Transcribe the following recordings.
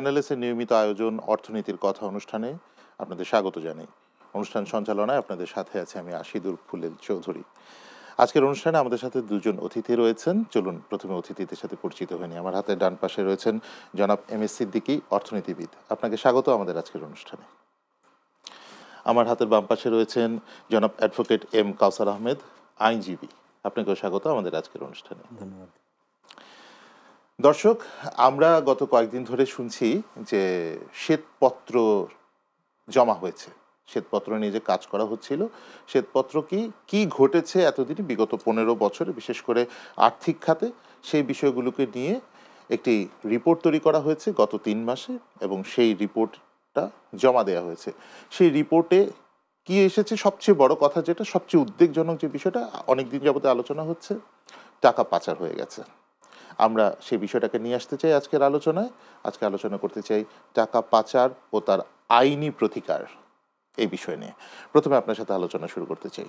চ্যানেলসের নিয়মিত আয়োজন অর্থনীতির কথা অনুষ্ঠানে আপনাদের স্বাগত জানাই। অনুষ্ঠান সঞ্চালনায় আপনাদের সাথে আছে আমি আশিদুর ফুলেল চৌধুরী। আজকের অনুষ্ঠানে আমাদের সাথে দুজন অতিথি রয়েছেন। চলুন প্রথমে অতিথিদের সাথে পরিচিত হয়ে নিই। আমার হাতের ডান পাশে রয়েছেন জনাব এম.এস. সিদ্দিকী, অর্থনীতিবিদ। আপনাকে স্বাগত আমাদের আজকের অনুষ্ঠানে। আমার হাতের বাম পাশে রয়েছেন জনাব অ্যাডভোকেট এম কাউসার আহমেদ, আইনজীবী। আপনাকেও স্বাগত আমাদের আজকের অনুষ্ঠানে। ধন্যবাদ। দর্শক, আমরা গত কয়েকদিন ধরে শুনছি যে শ্বেতপত্র জমা হয়েছে, শ্বেতপত্র নিয়ে যে কাজ করা হচ্ছিল, শ্বেতপত্র কি ঘটেছে এতদিন বিগত 15 বছরে, বিশেষ করে আর্থিক খাতে, সেই বিষয়গুলোকে নিয়ে একটি রিপোর্ট তৈরি করা হয়েছে গত 3 মাসে এবং সেই রিপোর্টটা জমা দেওয়া হয়েছে। সেই রিপোর্টে কি এসেছে, সবচেয়ে বড় কথা যেটা, সবচেয়ে উদ্বেগজনক যে বিষয়টা অনেকদিন যাবতে আলোচনা হচ্ছে, টাকা পাচার হয়ে গেছে। আমরা সেই বিষয়টাকে নিয়ে আসতে চাই আজকের আলোচনায়। আজকে আলোচনা করতে চাই টাকা পাচার ও তার আইনি প্রতিকার, এই বিষয় নিয়ে। প্রথমে আপনার সাথে আলোচনা শুরু করতে চাই।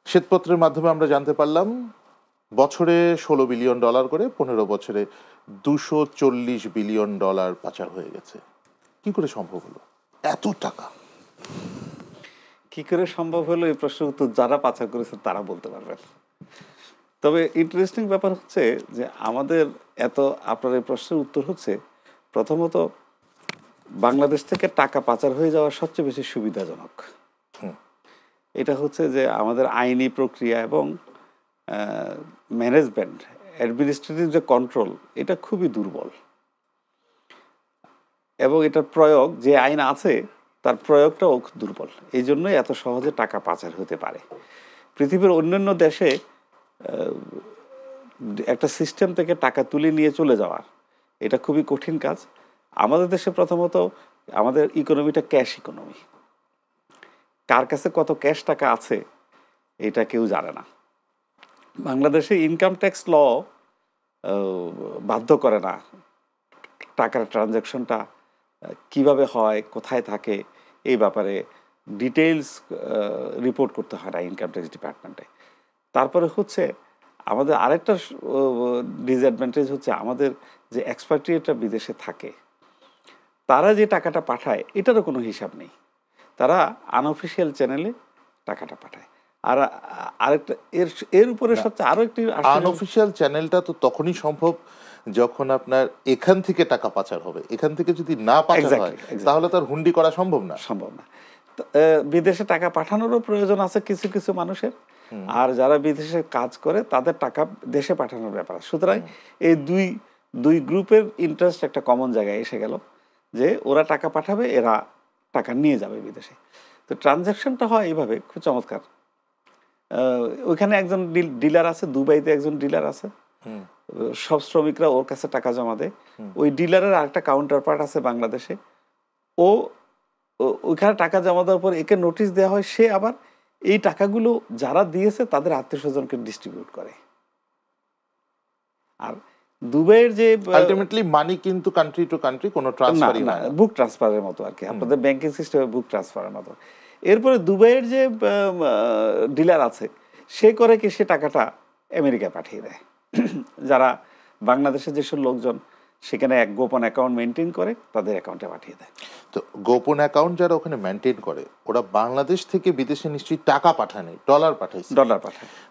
শ্বেতপত্রের মাধ্যমে আমরা জানতে পারলাম বছরে $16 বিলিয়ন করে 15 বছরে $240 বিলিয়ন পাচার হয়ে গেছে। কি করে সম্ভব হলো এত টাকা? কি করে সম্ভব হলো এই প্রশ্নের উত্তর যারা পাচার করেছে তারা বলতে পারবেন। তবে ইন্টারেস্টিং ব্যাপার হচ্ছে যে আমাদের আপনার এই প্রশ্নের উত্তর হচ্ছে, প্রথমত বাংলাদেশ থেকে টাকা পাচার হয়ে যাওয়া সবচেয়ে বেশি সুবিধাজনক। এটা হচ্ছে যে আমাদের আইনি প্রক্রিয়া এবং ম্যানেজমেন্ট, অ্যাডমিনিস্ট্রেটিভ যে কন্ট্রোল, এটা খুবই দুর্বল। এবং এটার প্রয়োগ, যে আইন আছে তার প্রয়োগটাও দুর্বল। এই জন্যই এত সহজে টাকা পাচার হতে পারে। পৃথিবীর অন্যান্য দেশে একটা সিস্টেম থেকে টাকা তুলে নিয়ে চলে যাওয়ার এটা খুবই কঠিন কাজ। আমাদের দেশে প্রথমত আমাদের ইকোনমিটা ক্যাশ ইকোনমি। কার কাছে কত ক্যাশ টাকা আছে এটা কেউ জানে না। বাংলাদেশে ইনকাম ট্যাক্স ল বাধ্য করে না টাকার ট্রানজ্যাকশনটা কিভাবে হয়, কোথায় থাকে, এই ব্যাপারে ডিটেইলস রিপোর্ট করতে হয় না ইনকাম ট্যাক্স ডিপার্টমেন্টে। তারপরে হচ্ছে আমাদের আরেকটা ডিসঅ্যাডভান্টেজ হচ্ছে, আমাদের যে এক্সপাট্রিয়েটরা বিদেশে থাকে তারা যে টাকাটা পাঠায় এটারও কোনো হিসাব নেই। তারা আনঅফিসিয়াল চ্যানেলে টাকাটা পাঠায়। আর আরেকটা এর উপরে সবচেয়ে আরও একটি আনঅফিসিয়াল চ্যানেলটা তো তখনই সম্ভব যখন আপনার এখান থেকে টাকা পাচার হবে। এখান থেকে যদি না পাচার হয় তাহলে তার হুন্ডি করা সম্ভব না। বিদেশে টাকা পাঠানোরও প্রয়োজন আছে কিছু কিছু মানুষের, আর যারা বিদেশে কাজ করে তাদের টাকা দেশে পাঠানোর ব্যাপার। সুতরাং এই দুই গ্রুপের ইন্টারেস্ট একটা কমন জায়গায় এসে গেল যে ওরা টাকা পাঠাবে, এরা টাকা নিয়ে যাবে বিদেশে। তো ট্রানজ্যাকশনটা হয় এইভাবে, খুব চমৎকার। ওইখানে একজন ডিলার আছে, দুবাইতে একজন ডিলার আছে, সব শ্রমিকরা ওর কাছে টাকা জমা দেয়। ওই ডিলারের আরেকটা কাউন্টার পার্ট আছে বাংলাদেশে, ও ওইখানে টাকা জমা দেওয়ার পর একে নোটিশ দেওয়া হয়, সে আবার এই টাকাগুলো যারা দিয়েছে তাদের আত্মীয় স্বজনকে ডিস্ট্রিবিউট করে। আর দুবাইয়ের যে আলটিমেটলি মানি কিন্তু কান্ট্রি টু কান্ট্রি কোনো ট্রান্সফারই না, বুক ট্রান্সফারের মতো আর কি, আপনাদের ব্যাংকিং সিস্টেমে বুক ট্রান্সফারের মতো। এরপরে দুবাইয়ের যে ডিলার আছে সে করে কি, সে টাকাটা আমেরিকায় পাঠিয়ে দেয়। যারা বাংলাদেশের যেসব লোকজন সেখানে এক গোপন অ্যাকাউন্ট মেনটেন করে তাদের অ্যাকাউন্টে পাঠিয়ে দেয়। তো গোপন অ্যাকাউন্ট যারা ওখানে মেনটেন করে ওরা বাংলাদেশ থেকে বিদেশে নিশ্চয়ই টাকা পাঠায়, ডলার পাঠায়।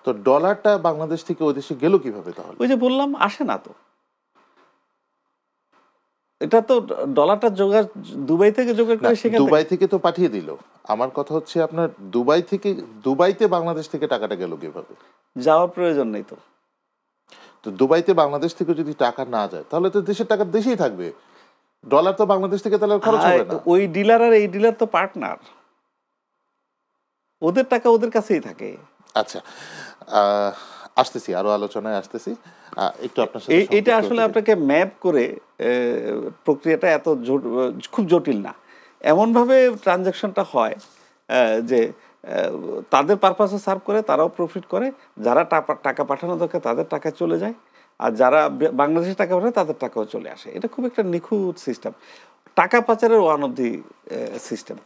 তো ডলারটা বাংলাদেশ থেকে ওই দেশে গেল কিভাবে তাহলে? ওই যে বললাম, আসে না তো। এটা তো ডলারটা জোগাড় দুবাই থেকে জোগাড় করে, সেখানে দুবাই থেকে তো পাঠিয়ে দিল। আমার কথা হচ্ছে আপনার দুবাইতে বাংলাদেশ থেকে টাকাটা গেল কিভাবে? যাওয়ার প্রয়োজন নেই তো। তো দুবাইতে বাংলাদেশ থেকে যদি টাকা না যায় তাহলে তো দেশের টাকা দেশেই থাকবে, ডলার তো বাংলাদেশ থেকে তাহলে খরচ হবে না। ওই ডিলার আর এই ডিলার তো পার্টনার, ওদের টাকা ওদের কাছেই থাকে। আচ্ছা, আসতেছি, আরো আলোচনায় আসতেছি একটু আপনার সাথে। এটা আসলে আপনাকে ম্যাপ করে, প্রক্রিয়াটা এত খুব জটিল না। এমনভাবে ট্রানজ্যাকশনটা হয় যে তাদের পারপাসে সার্ভ করে, তারাও প্রফিট করে, যারা টাকা পাঠানো দরকার তাদের টাকা চলে যায়, আর যারা বাংলাদেশে টাকা পাঠায় তাদের টাকাও চলে আসে। এটা খুব একটা নিখুঁত সিস্টেম, টাকা পাচারের ওয়ান অফ দি সিস্টেম।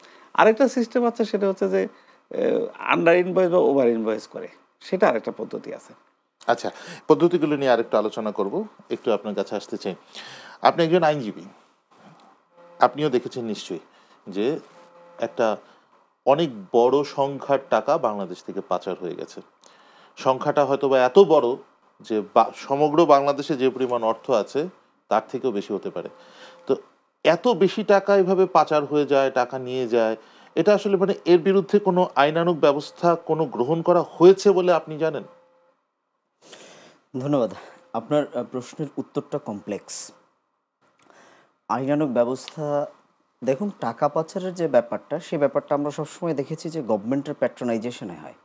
আরেকটা সিস্টেম আছে, সেটা হচ্ছে যে আন্ডার ইনভয়েস বা ওভার ইনভয়েস করে, সেটা আরেকটা পদ্ধতি আছে। আচ্ছা, পদ্ধতিগুলো নিয়ে আরেকটু আলোচনা করব। একটু আপনার কাছে আসতে চাই। আপনি একজন আইনজীবী, আপনিও দেখেছেন নিশ্চয়ই যে একটা অনেক বড় সংখ্যার টাকা বাংলাদেশ থেকে পাচার হয়ে গেছে। সংখ্যাটা হয়তো বা এত বড় যে সমগ্র বাংলাদেশে যে পরিমাণ অর্থ আছে তার থেকেও বেশি হতে পারে। তো এত বেশি টাকা এভাবে পাচার হয়ে যায়, টাকা নিয়ে যায়, এটা আসলে মানে এর বিরুদ্ধে কোনো আইনানুগ ব্যবস্থা কোনো গ্রহণ করা হয়েছে বলে আপনি জানেন? ধন্যবাদ। আপনার প্রশ্নের উত্তরটা কমপ্লেক্স। আইনানুগ ব্যবস্থা, দেখুন, টাকা পাচারের যে ব্যাপারটা, সে ব্যাপারটা আমরা সবসময় দেখেছি যে গভর্নমেন্টের প্যাট্রোনাইজেশনে হয়।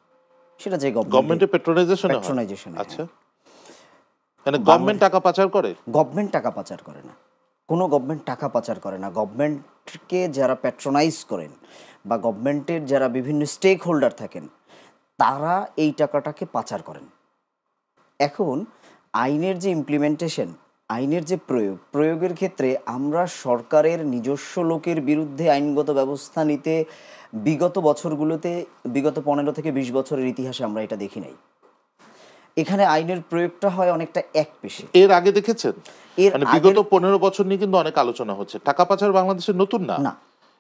সেটা যে গভর্নমেন্টের পেট্রোনাইজেশনে হয়? প্যাট্রোনাইজেশনে হয়। আচ্ছা, মানে গভর্নমেন্ট টাকা পাচার করে? গভর্নমেন্ট টাকা পাচার করে না, কোনো গভর্নমেন্ট টাকা পাচার করে না। গভর্নমেন্টকে যারা প্যাট্রোনাইজ করেন বা গভর্নমেন্টের যারা বিভিন্ন স্টেক হোল্ডার থাকেন, তারা এই টাকাটাকে পাচার করেন। এখন আইনের যে ইমপ্লিমেন্টেশন, আইনের যে প্রয়োগের ক্ষেত্রে আমরা সরকারের নিজস্ব লোকের বিরুদ্ধে আইনগত ব্যবস্থা নিতে বিগত বছরগুলোতে, বিগত 15 থেকে 20 বছরের ইতিহাসে আমরা এটা দেখি নাই। এখানে আইনের প্রয়োগটা হয় অনেকটা একপেশে। এর আগে দেখেছেন? এর মানে বিগত 15 বছর নিয়ে কিন্তু অনেক আলোচনা হচ্ছে। টাকা পাচার বাংলাদেশের নতুন না, না,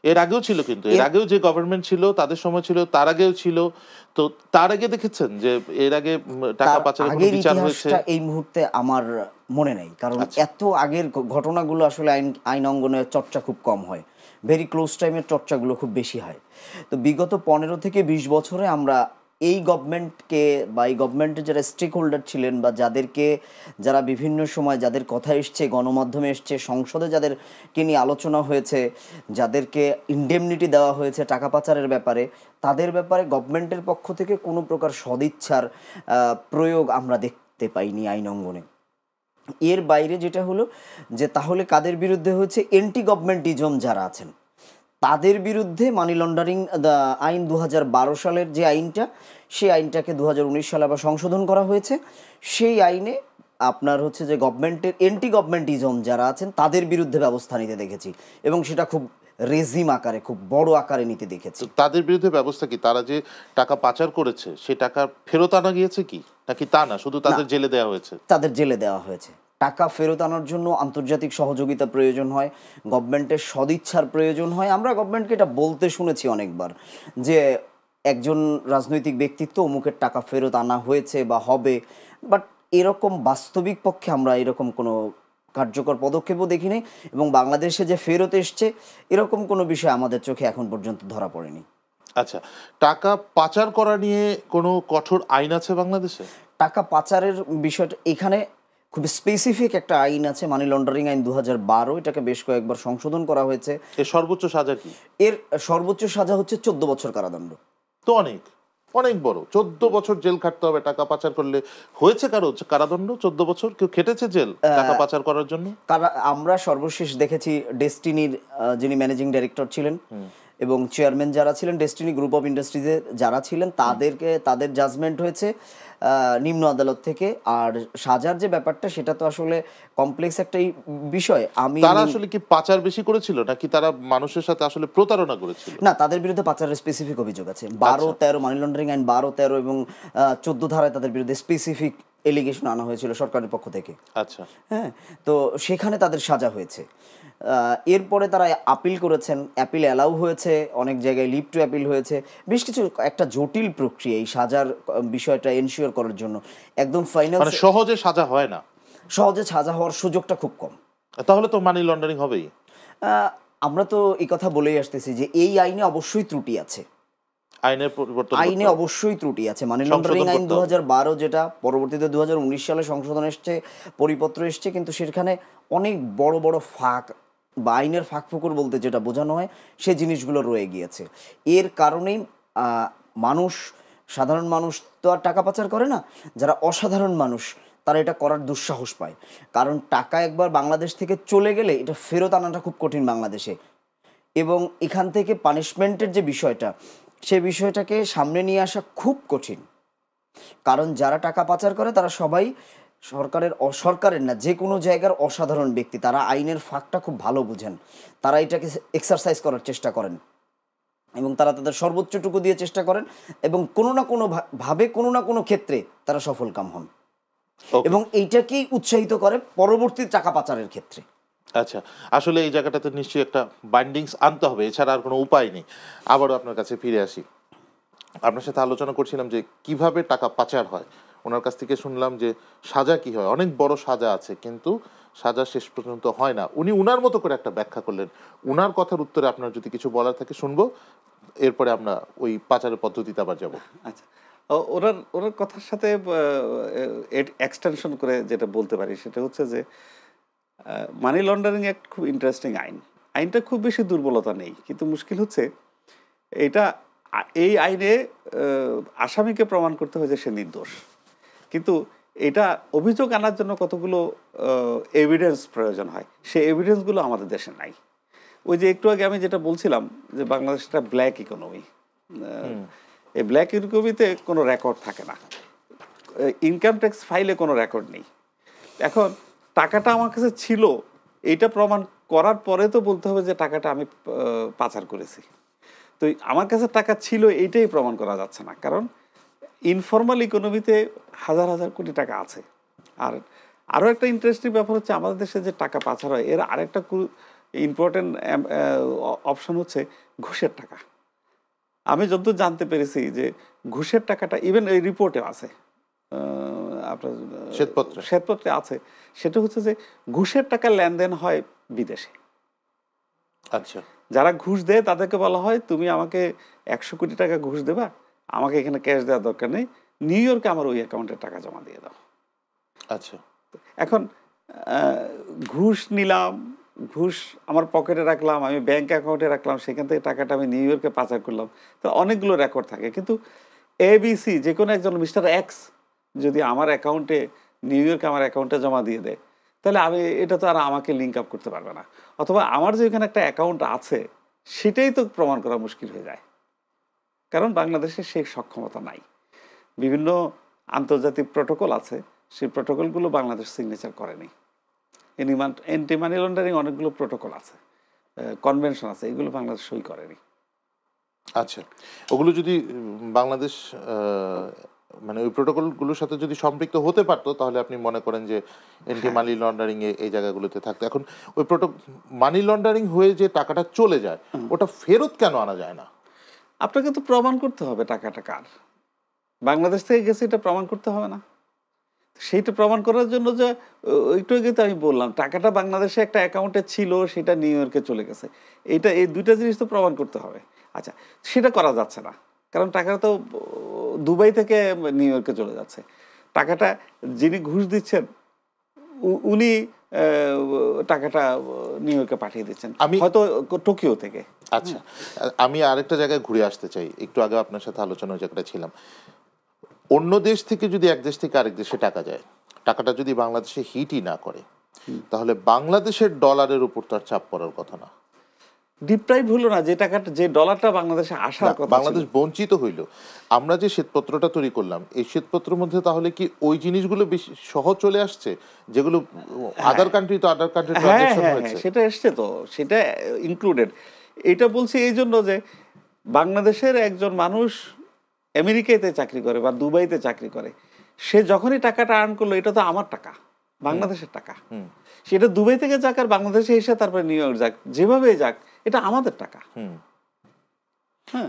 এর আগেও ছিল, কিন্তু এর আগেও যে গভর্নমেন্ট ছিল তাদের সময় ছিল, তার আগেও ছিল। তো তার আগে দেখেছেন যে এর আগে টাকা পাচারের কোনো বিচার হয়েছে? এই মুহূর্তে আমার মনে নেই, কারণ এত আগের ঘটনাগুলো আসলে আইন অঙ্গনে চর্চা খুব কম হয়, ভেরি ক্লোজ টাইমের চর্চাগুলো খুব বেশি হয়। তো বিগত 15 থেকে 20 বছরে আমরা এই গভর্নমেন্টকে বা এই গভর্নমেন্টের যারা স্টেক হোল্ডার ছিলেন বা যারা বিভিন্ন সময় যাদের কথা এসছে, গণমাধ্যমে এসছে, সংসদে যাদেরকে নিয়ে আলোচনা হয়েছে, যাদেরকে ইনডেমনিটি দেওয়া হয়েছে টাকা পাচারের ব্যাপারে, তাদের ব্যাপারে গভর্নমেন্টের পক্ষ থেকে কোনো প্রকার সদিচ্ছার প্রয়োগ আমরা দেখতে পাইনি আইন অঙ্গনে। এর বাইরে যেটা হলো যে তাহলে কাদের বিরুদ্ধে হচ্ছে, এন্টি গভর্নমেন্টিজম যারা আছেন তাদের বিরুদ্ধে মানি লন্ডারিং আইন 2012 সালের যে আইনটা, সেই আইনটাকে 2019 সালে আবার সংশোধন করা হয়েছে। সেই আইনে আপনার হচ্ছে যে গভর্নমেন্টের এন্টি গভর্নমেন্টিজম যারা আছেন তাদের বিরুদ্ধে ব্যবস্থা নিতে দেখেছি, এবং সেটা খুব রেজিম আকারে, খুব বড় আকারে নিতে দেখেছি। তাদের বিরুদ্ধে ব্যবস্থা কি? তারা যে টাকা পাচার করেছে সে টাকা ফেরত আনা গিয়েছে কি, নাকি তা না, শুধু তাদের জেলে দেওয়া হয়েছে? তাদের জেলে দেওয়া হয়েছে। টাকা ফেরত আনার জন্য আন্তর্জাতিক সহযোগিতা প্রয়োজন হয়, গভর্নমেন্টের সদিচ্ছার প্রয়োজন হয়। আমরা গভর্নমেন্টকে এটা বলতে শুনেছি অনেকবার যে একজন রাজনৈতিক ব্যক্তিত্ব অমুকের টাকা ফেরত আনা হয়েছে বা হবে, বাট এরকম বাস্তবিক পক্ষে আমরা এরকম কোনো কার্যকর পদক্ষেপও দেখিনি, এবং বাংলাদেশে যে ফেরত এসছে এরকম কোনো বিষয় আমাদের চোখে এখন পর্যন্ত ধরা পড়েনি। আচ্ছা, টাকা পাচার করা নিয়ে কোনো কঠোর আইন আছে বাংলাদেশে? টাকা পাচারের বিষয়টা এখানে খুব স্পেসিফিক একটা আইন আছে, মানি লন্ডারিং আইন 2012। এটাকে বেশ কয়েকবার সংশোধন করা হয়েছে। এর সর্বোচ্চ সাজা কি? এর সর্বোচ্চ সাজা হচ্ছে 14 বছর কারাদণ্ড। তো অনেক অনেক বড়। 14 বছর জেল খাটতে হবে টাকা পাচার করলে। হয়েছে কারো কারাদণ্ড 14 বছর? কেউ খেটেছে জেল টাকা পাচার করার জন্য? আমরা সর্বশেষ দেখেছি ডেস্টিনির যিনি ম্যানেজিং ডাইরেক্টর ছিলেন এবং চেয়ারম্যান যারা ছিলেন, ডেস্টিনি গ্রুপ অফ ইন্ডাস্ট্রিজে যারা ছিলেন, তাদের জাজমেন্ট হয়েছে নিম্ন আদালত থেকে। আর সাজার যে ব্যাপারটা, সেটা তো আসলে কমপ্লেক্স একটা বিষয়। তারা আসলে কি পাচার বেশি করেছিল, নাকি তারা মানুষের সাথে আসলে প্রতারণা করেছিল? না, তাদের বিরুদ্ধে পাচারের স্পেসিফিক অভিযোগ আছে। 12-13 মানি লন্ডারিং আইন 12-13 এবং 14 ধারায় তাদের বিরুদ্ধে স্পেসিফিক এলিগেশন আনা হয়েছিল সরকারের পক্ষ থেকে। আচ্ছা, হ্যাঁ, তো সেখানে তাদের সাজা হয়েছে। এরপরে তারা আপিল করেছেন, অ্যাপিল অ্যালাউ হয়েছে, অনেক জায়গায় লিভ টু অ্যাপিল হয়েছে। বেশ কিছু একটা জটিল প্রক্রিয়া এই সাজার বিষয়টা এনশিওর করার জন্য। একদম ফাইনাল, মানে সহজে সাজা হয় না, সহজে সাজা হওয়ার সুযোগটা খুব কম। তাহলে তো মানি লন্ডারিং হবেই। আমরা তো এই কথা বলেই আসতেছি যে এই আইনে অবশ্যই ত্রুটি আছে, আইনে অবশ্যই ত্রুটি আছে। মানি লন্ডারিং আইন 2012 যেটা পরবর্তীতে 2019 সালে সংশোধন এসছে, পরিপত্র এসছে, কিন্তু সেখানে অনেক বড় বড় ফাঁক বা আইনের ফাঁক ফোকর বলতে যেটা বোঝানো হয় সেই জিনিসগুলো রয়ে গিয়েছে। এর কারণেই সাধারণ মানুষ তো আর টাকা পাচার করে না, যারা অসাধারণ মানুষ তারা এটা করার দুঃসাহস পায়। কারণ টাকা একবার বাংলাদেশ থেকে চলে গেলে এটা ফেরত আনাটা খুব কঠিন বাংলাদেশে, এবং এখান থেকে পানিশমেন্টের যে বিষয়টা, সে বিষয়টাকে সামনে নিয়ে আসা খুব কঠিন। কারণ যারা টাকা পাচার করে তারা সবাই সরকারের না, যে কোনো জায়গার অসাধারণ ব্যক্তি। তারা আইনের ফাঁকটা খুব ভালো বুঝেন, তারা এটাকে এক্সারসাইজ করার চেষ্টা করেন এবং তারা তাদের সর্বোচ্চটুকু দিয়ে চেষ্টা করেন, এবং কোনো না কোনো ভাবে, কোনো না কোনো ক্ষেত্রে তারা সফলকাম হন, এবং এইটাকেই উৎসাহিত করে পরবর্তী টাকা পাচারের ক্ষেত্রে। আচ্ছা, আসলে এই জায়গাটাতে নিশ্চয়ই একটা বাইন্ডিংস আনতে হবে, এছাড়া আর কোনো উপায় নেই। আবারও আপনার কাছে ফিরে আসি। আপনার সাথে আলোচনা করছিলাম যে কিভাবে টাকা পাচার হয়। ওনার কাছ থেকে শুনলাম যে সাজা কি হয়, অনেক বড় সাজা আছে, কিন্তু সাজা শেষ পর্যন্ত হয় না। উনি উনার মতো করে একটা ব্যাখ্যা করলেন। উনার কথার উত্তরে আপনার যদি কিছু বলার থাকে শুনবো, এরপরে আমরা ওই পাচারের পদ্ধতিতে আবার যাব। আচ্ছা, ওনার ওনার কথার সাথে এক্সটেনশন করে যেটা বলতে পারি সেটা হচ্ছে যে মানি লন্ডারিং অ্যাক্ট খুব ইন্টারেস্টিং আইন। আইনটা খুব বেশি দুর্বলতা নেই, কিন্তু মুশকিল হচ্ছে এটা এই আইনে আসামিকে প্রমাণ করতে হয় যে সে নির্দোষ, কিন্তু এটা অভিযোগ আনার জন্য কতগুলো এভিডেন্স প্রয়োজন হয়, সেই এভিডেন্সগুলো আমাদের দেশে নাই। ওই যে একটু আগে আমি যেটা বলছিলাম যে বাংলাদেশ একটা ব্ল্যাক ইকোনমি, এই ব্ল্যাক ইকোনমিতে কোনো রেকর্ড থাকে না, ইনকাম ট্যাক্স ফাইলে কোনো রেকর্ড নেই। এখন টাকাটা আমার কাছে ছিল, এইটা প্রমাণ করার পরে তো বলতে হবে যে টাকাটা আমি পাচার করেছি। তো আমার কাছে টাকা ছিল এইটাই প্রমাণ করা যাচ্ছে না, কারণ ইনফর্মাল ইকোনমিতে হাজার হাজার কোটি টাকা আছে। আর আরও একটা ইন্টারেস্টিং ব্যাপার হচ্ছে আমাদের দেশে যে টাকা পাচার হয় এর আরেকটা ইম্পর্টেন্ট অপশন হচ্ছে ঘুষের টাকা। আমি যতদূর জানতে পেরেছি যে ঘুষের টাকাটা ইভেন এই রিপোর্টে আছে, আপনার শ্বেতপত্রে আছে, সেটা হচ্ছে যে ঘুষের টাকা লেনদেন হয় বিদেশে। আচ্ছা, যারা ঘুষ দেয় তাদেরকে বলা হয় তুমি আমাকে 100 কোটি টাকা ঘুষ দেবা, আমাকে এখানে ক্যাশ দেওয়ার দরকার নেই, নিউ ইয়র্কে আমার ওই অ্যাকাউন্টে টাকা জমা দিয়ে দাও। আচ্ছা, এখন ঘুষ নিলাম, ঘুষ আমার পকেটে রাখলাম, আমি ব্যাংক অ্যাকাউন্টে রাখলাম, সেখান থেকে টাকাটা আমি নিউ ইয়র্কে পাচার করলাম, তো অনেকগুলো রেকর্ড থাকে। কিন্তু এবিসি যে কোনো একজন মিস্টার এক্স যদি আমার অ্যাকাউন্টে নিউ ইয়র্কে আমার অ্যাকাউন্টে জমা দিয়ে দেয়, তাহলে আমি এটা তো আর আমাকে লিঙ্ক আপ করতে পারবে না, অথবা আমার যে এখানে একটা অ্যাকাউন্ট আছে সেটাই তো প্রমাণ করা মুশকিল হয়ে যায়, কারণ বাংলাদেশে সেই সক্ষমতা নাই। বিভিন্ন আন্তর্জাতিক প্রোটোকল আছে, সেই প্রোটোকলগুলো বাংলাদেশ সিগনেচার করেনি। এন্টি মানি লন্ডারিং অনেকগুলো প্রোটোকল আছে, কনভেনশন আছে, এগুলো বাংলাদেশ সই করেনি। আচ্ছা, ওগুলো যদি বাংলাদেশ মানে ওই প্রোটোকলগুলোর সাথে যদি সম্পৃক্ত হতে পারতো, তাহলে আপনি মনে করেন যে এন্টি মানি লন্ডারিং এই জায়গাগুলোতে থাকতো। এখন ওই মানি লন্ডারিং হয়ে যে টাকাটা চলে যায়, ওটা ফেরত কেন আনা যায় না? আপনাকে তো প্রমাণ করতে হবে টাকাটা কার, বাংলাদেশ থেকে গেছে এটা প্রমাণ করতে হবে না? সেইটা প্রমাণ করার জন্য যে একটু আগে তো আমি বললাম টাকাটা বাংলাদেশে একটা অ্যাকাউন্টে ছিল, সেটা নিউ ইয়র্কে চলে গেছে, এই দুইটা জিনিস তো প্রমাণ করতে হবে। আচ্ছা, সেটা করা যাচ্ছে না, কারণ টাকাটা তো দুবাই থেকে নিউ ইয়র্কে চলে যাচ্ছে। টাকাটা যিনি ঘুষ দিচ্ছেন উনি টাকাটা নিউ ইয়র্কে পাঠিয়ে দিচ্ছেন, হয়তো টোকিও থেকে। আচ্ছা, আমি আরেকটা জায়গায় ঘুরে আসতে চাই। একটু আগে আপনার সাথে আলোচনা জায়গাটা ছিলাম, অন্য দেশ থেকে যদি এক দেশ থেকে আরেক দেশে টাকা যায়, টাকাটা যদি বাংলাদেশে হিটই না করে, তাহলে বাংলাদেশের ডলারের উপর তার চাপ পড়ার কথা না। ডিপ্রাইভ হলো না, যে টাকাটা, যে ডলারটা বাংলাদেশে আসার কথা, বাংলাদেশ বঞ্চিত হইল। আমরা যে শ্বেতপত্রটা তৈরি করলাম, এই শ্বেতপত্রের মধ্যে তাহলে কি ওই জিনিসগুলো বেশি সহজ চলে আসছে, যেগুলো আদার কান্ট্রি তো আদার কান্ট্রি ট্রানজাকশন হয়েছে, সেটা এসছে, তো সেটা ইনক্লুডেড। এটা বলছি এই জন্য যে বাংলাদেশের একজন মানুষ আমেরিকাতে চাকরি করে বা দুবাইতে চাকরি করে, সে যখনই টাকাটা আর্ন করলো, এটা তো আমার টাকা, বাংলাদেশের টাকা, সেটা দুবাই থেকে যাক আর বাংলাদেশে এসে তারপরে নিউ ইয়র্ক যাক, যেভাবে যাক, এটা আমাদের টাকা।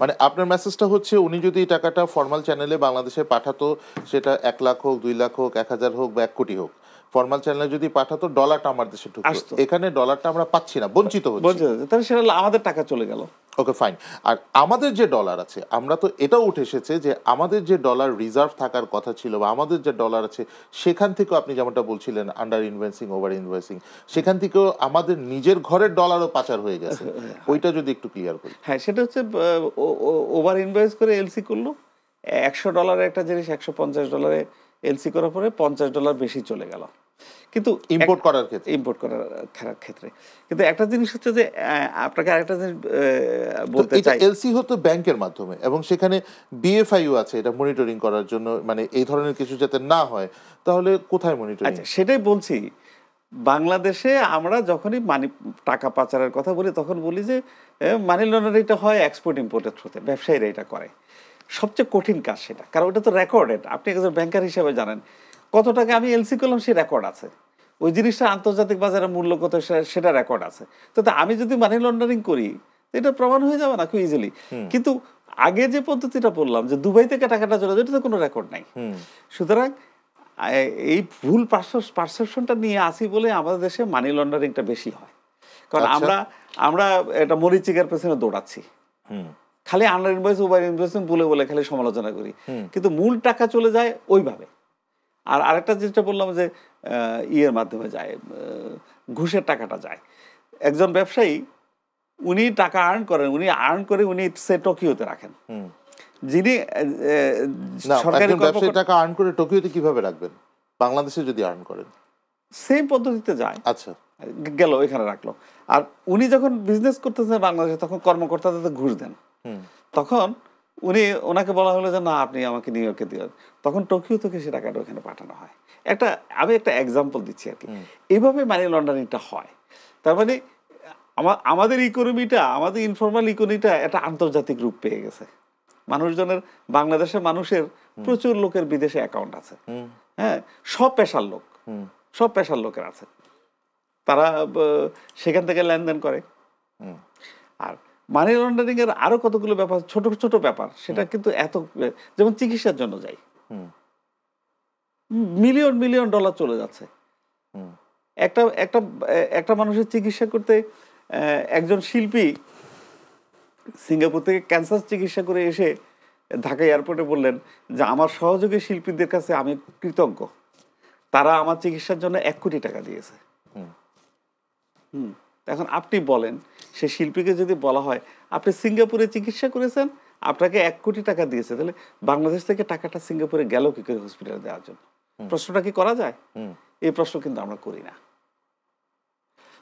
মানে আপনার মেসেজটা হচ্ছে, উনি যদি এই টাকাটা ফর্মাল চ্যানেলে বাংলাদেশে পাঠাতো, সেটা 1 লাখ হোক, 2 লাখ হোক, 1000 হোক বা 1 কোটি হোক, ফর্মাল চ্যানেলে যদি পাঠাতো, ডলারটা আমার দেশে ঢুকতো। এখানে ডলারটা আমরা পাচ্ছি না, বঞ্চিত হচ্ছি, তাহলে সেটা আমাদের টাকা চলে গেল। ওকে, ফাইন। আর আমাদের যে ডলার আছে, আমরা তো এটাও উঠে এসেছে যে আমাদের যে ডলার রিজার্ভ থাকার কথা ছিল, বা আমাদের যে ডলার আছে, সেখান থেকেও আপনি যেমনটা বলছিলেন আন্ডার ইনভয়েসিং, ওভার ইনভয়েসিং, সেখান থেকেও আমাদের নিজের ঘরের ডলারও পাচার হয়ে গেছে। ওইটা যদি একটু ক্লিয়ার করি। হ্যাঁ, সেটা হচ্ছে ওভার ইনভয়েস করে এলসি করলো, $100 একটা জিনিস $150 এলসি করার পরে $50 বেশি চলে গেল, কিন্তু ইম্পোর্ট করার ক্ষেত্রে। কিন্তু একটা জিনিস হচ্ছে যে আপনাকে আরেকটা জিনিস বলতে চাই, এলসি হতো ব্যাংকের মাধ্যমে, এবং সেখানে বিএফআইও আছে এটা মনিটরিং করার জন্য, মানে এই ধরনের কিছু যাতে না হয়, তাহলে কোথায় মনিটরিং? আচ্ছা, সেটাই বলছি। বাংলাদেশে আমরা যখনই টাকা পাচারের কথা বলি, তখন বলি যে মানি লন্ডারিংটা হয় এক্সপোর্ট ইম্পোর্টের থ্রুতে, ব্যবসায়ীরা এটা করে। সবচেয়ে কঠিন কাজ সেটা, কারণ ওটা তো রেকর্ডেড। আপনি একজন ব্যাংকার হিসেবে জানেন কত টাকা আমি এলসি করলাম, সেই রেকর্ড আছে। ওই জিনিসটা আন্তর্জাতিক বাজারে মূল্য কত সেটা রেকর্ড আছে। তো আমি যদি মানি লন্ডারিং করি এটা প্রমাণ হয়ে যাবে না খুব ইজিলি। কিন্তু আগে যে পদ্ধতিটা বললাম যে দুবাই থেকে টাকাটা চলে যায়, এটাতে কোনো রেকর্ড নাই। সুতরাং এই ভুল পারসেপশনটা নিয়ে আসি বলে আমাদের দেশে মানি লন্ডারিংটা বেশি হয়। কারণ আমরা এটা মরিচিকার পেছনে দৌড়াচ্ছি, খালি আন্ডার ইনভয়েস ওভার ইনভয়েসিং বলে বলে খালি সমালোচনা করি, কিন্তু মূল টাকা চলে যায় ওইভাবে। আর আরেকটা যেটা বললাম যে ইয়ের মাধ্যমে যায়, ঘুষের টাকাটা যায়। একজন ব্যবসায়ী উনি টাকা আর্ন করেন, উনি সে টোকিওতে রাখেন, যিনি সরকারি টাকা আর্ন করে টোকিওতে কিভাবে রাখবেন? বাংলাদেশে যদি আর্ন করেন সেম পদ্ধতিতে যায়। আচ্ছা, গেল এখানে রাখলো। আর উনি যখন বিজনেস করতেছেন বাংলাদেশে তখন কর্মকর্তাদের ঘুষ দেন। তখন ওনাকে বলা হলো যে না আপনি আমাকে নিউ ইয়র্কে দিবেন, তখন টোকিও থেকে সে টাকাটা ওখানে পাঠানো হয়। আমি একটা এক্সাম্পল দিচ্ছি আর কি। এইভাবে মানি লন্ডারিংটা হয়। তার মানে আমাদের ইকোনমিটা, আমাদের ইনফর্মাল ইকোনমিটা একটা আন্তর্জাতিক রূপ পেয়ে গেছে। মানুষজনের, বাংলাদেশের মানুষের প্রচুর লোকের বিদেশে অ্যাকাউন্ট আছে, হ্যাঁ, সব পেশার লোকের আছে, তারা সেখান থেকে লেনদেন করে। আর মানি লন্ডারিং এর আরো কতগুলো ব্যাপার, ছোট ছোট ব্যাপার, সেটা কিন্তু এত, যেমন চিকিৎসার জন্য যাই, মিলিয়ন মিলিয়ন ডলার চলে যাচ্ছে। একটা মানুষের চিকিৎসা করতে একজন শিল্পী সিঙ্গাপুর থেকে ক্যান্সার চিকিৎসা করে এসে ঢাকা এয়ারপোর্টে বললেন যে আমার সহযোগী শিল্পীদের কাছে আমি কৃতজ্ঞ, তারা আমার চিকিৎসার জন্য 1 কোটি টাকা দিয়েছে। এখন আপনি বলেন, সে শিল্পীকে যদি বলা হয় আপনি সিঙ্গাপুরে চিকিৎসা করেছেন, আপনাকে 1 কোটি টাকা দিয়েছে, তাহলে বাংলাদেশ থেকে টাকাটা সিঙ্গাপুরে গেল কি করে হসপিটালে দেওয়ার জন্য? প্রশ্নটা কি করা যায়? এই প্রশ্ন কিন্তু আমরা করি না।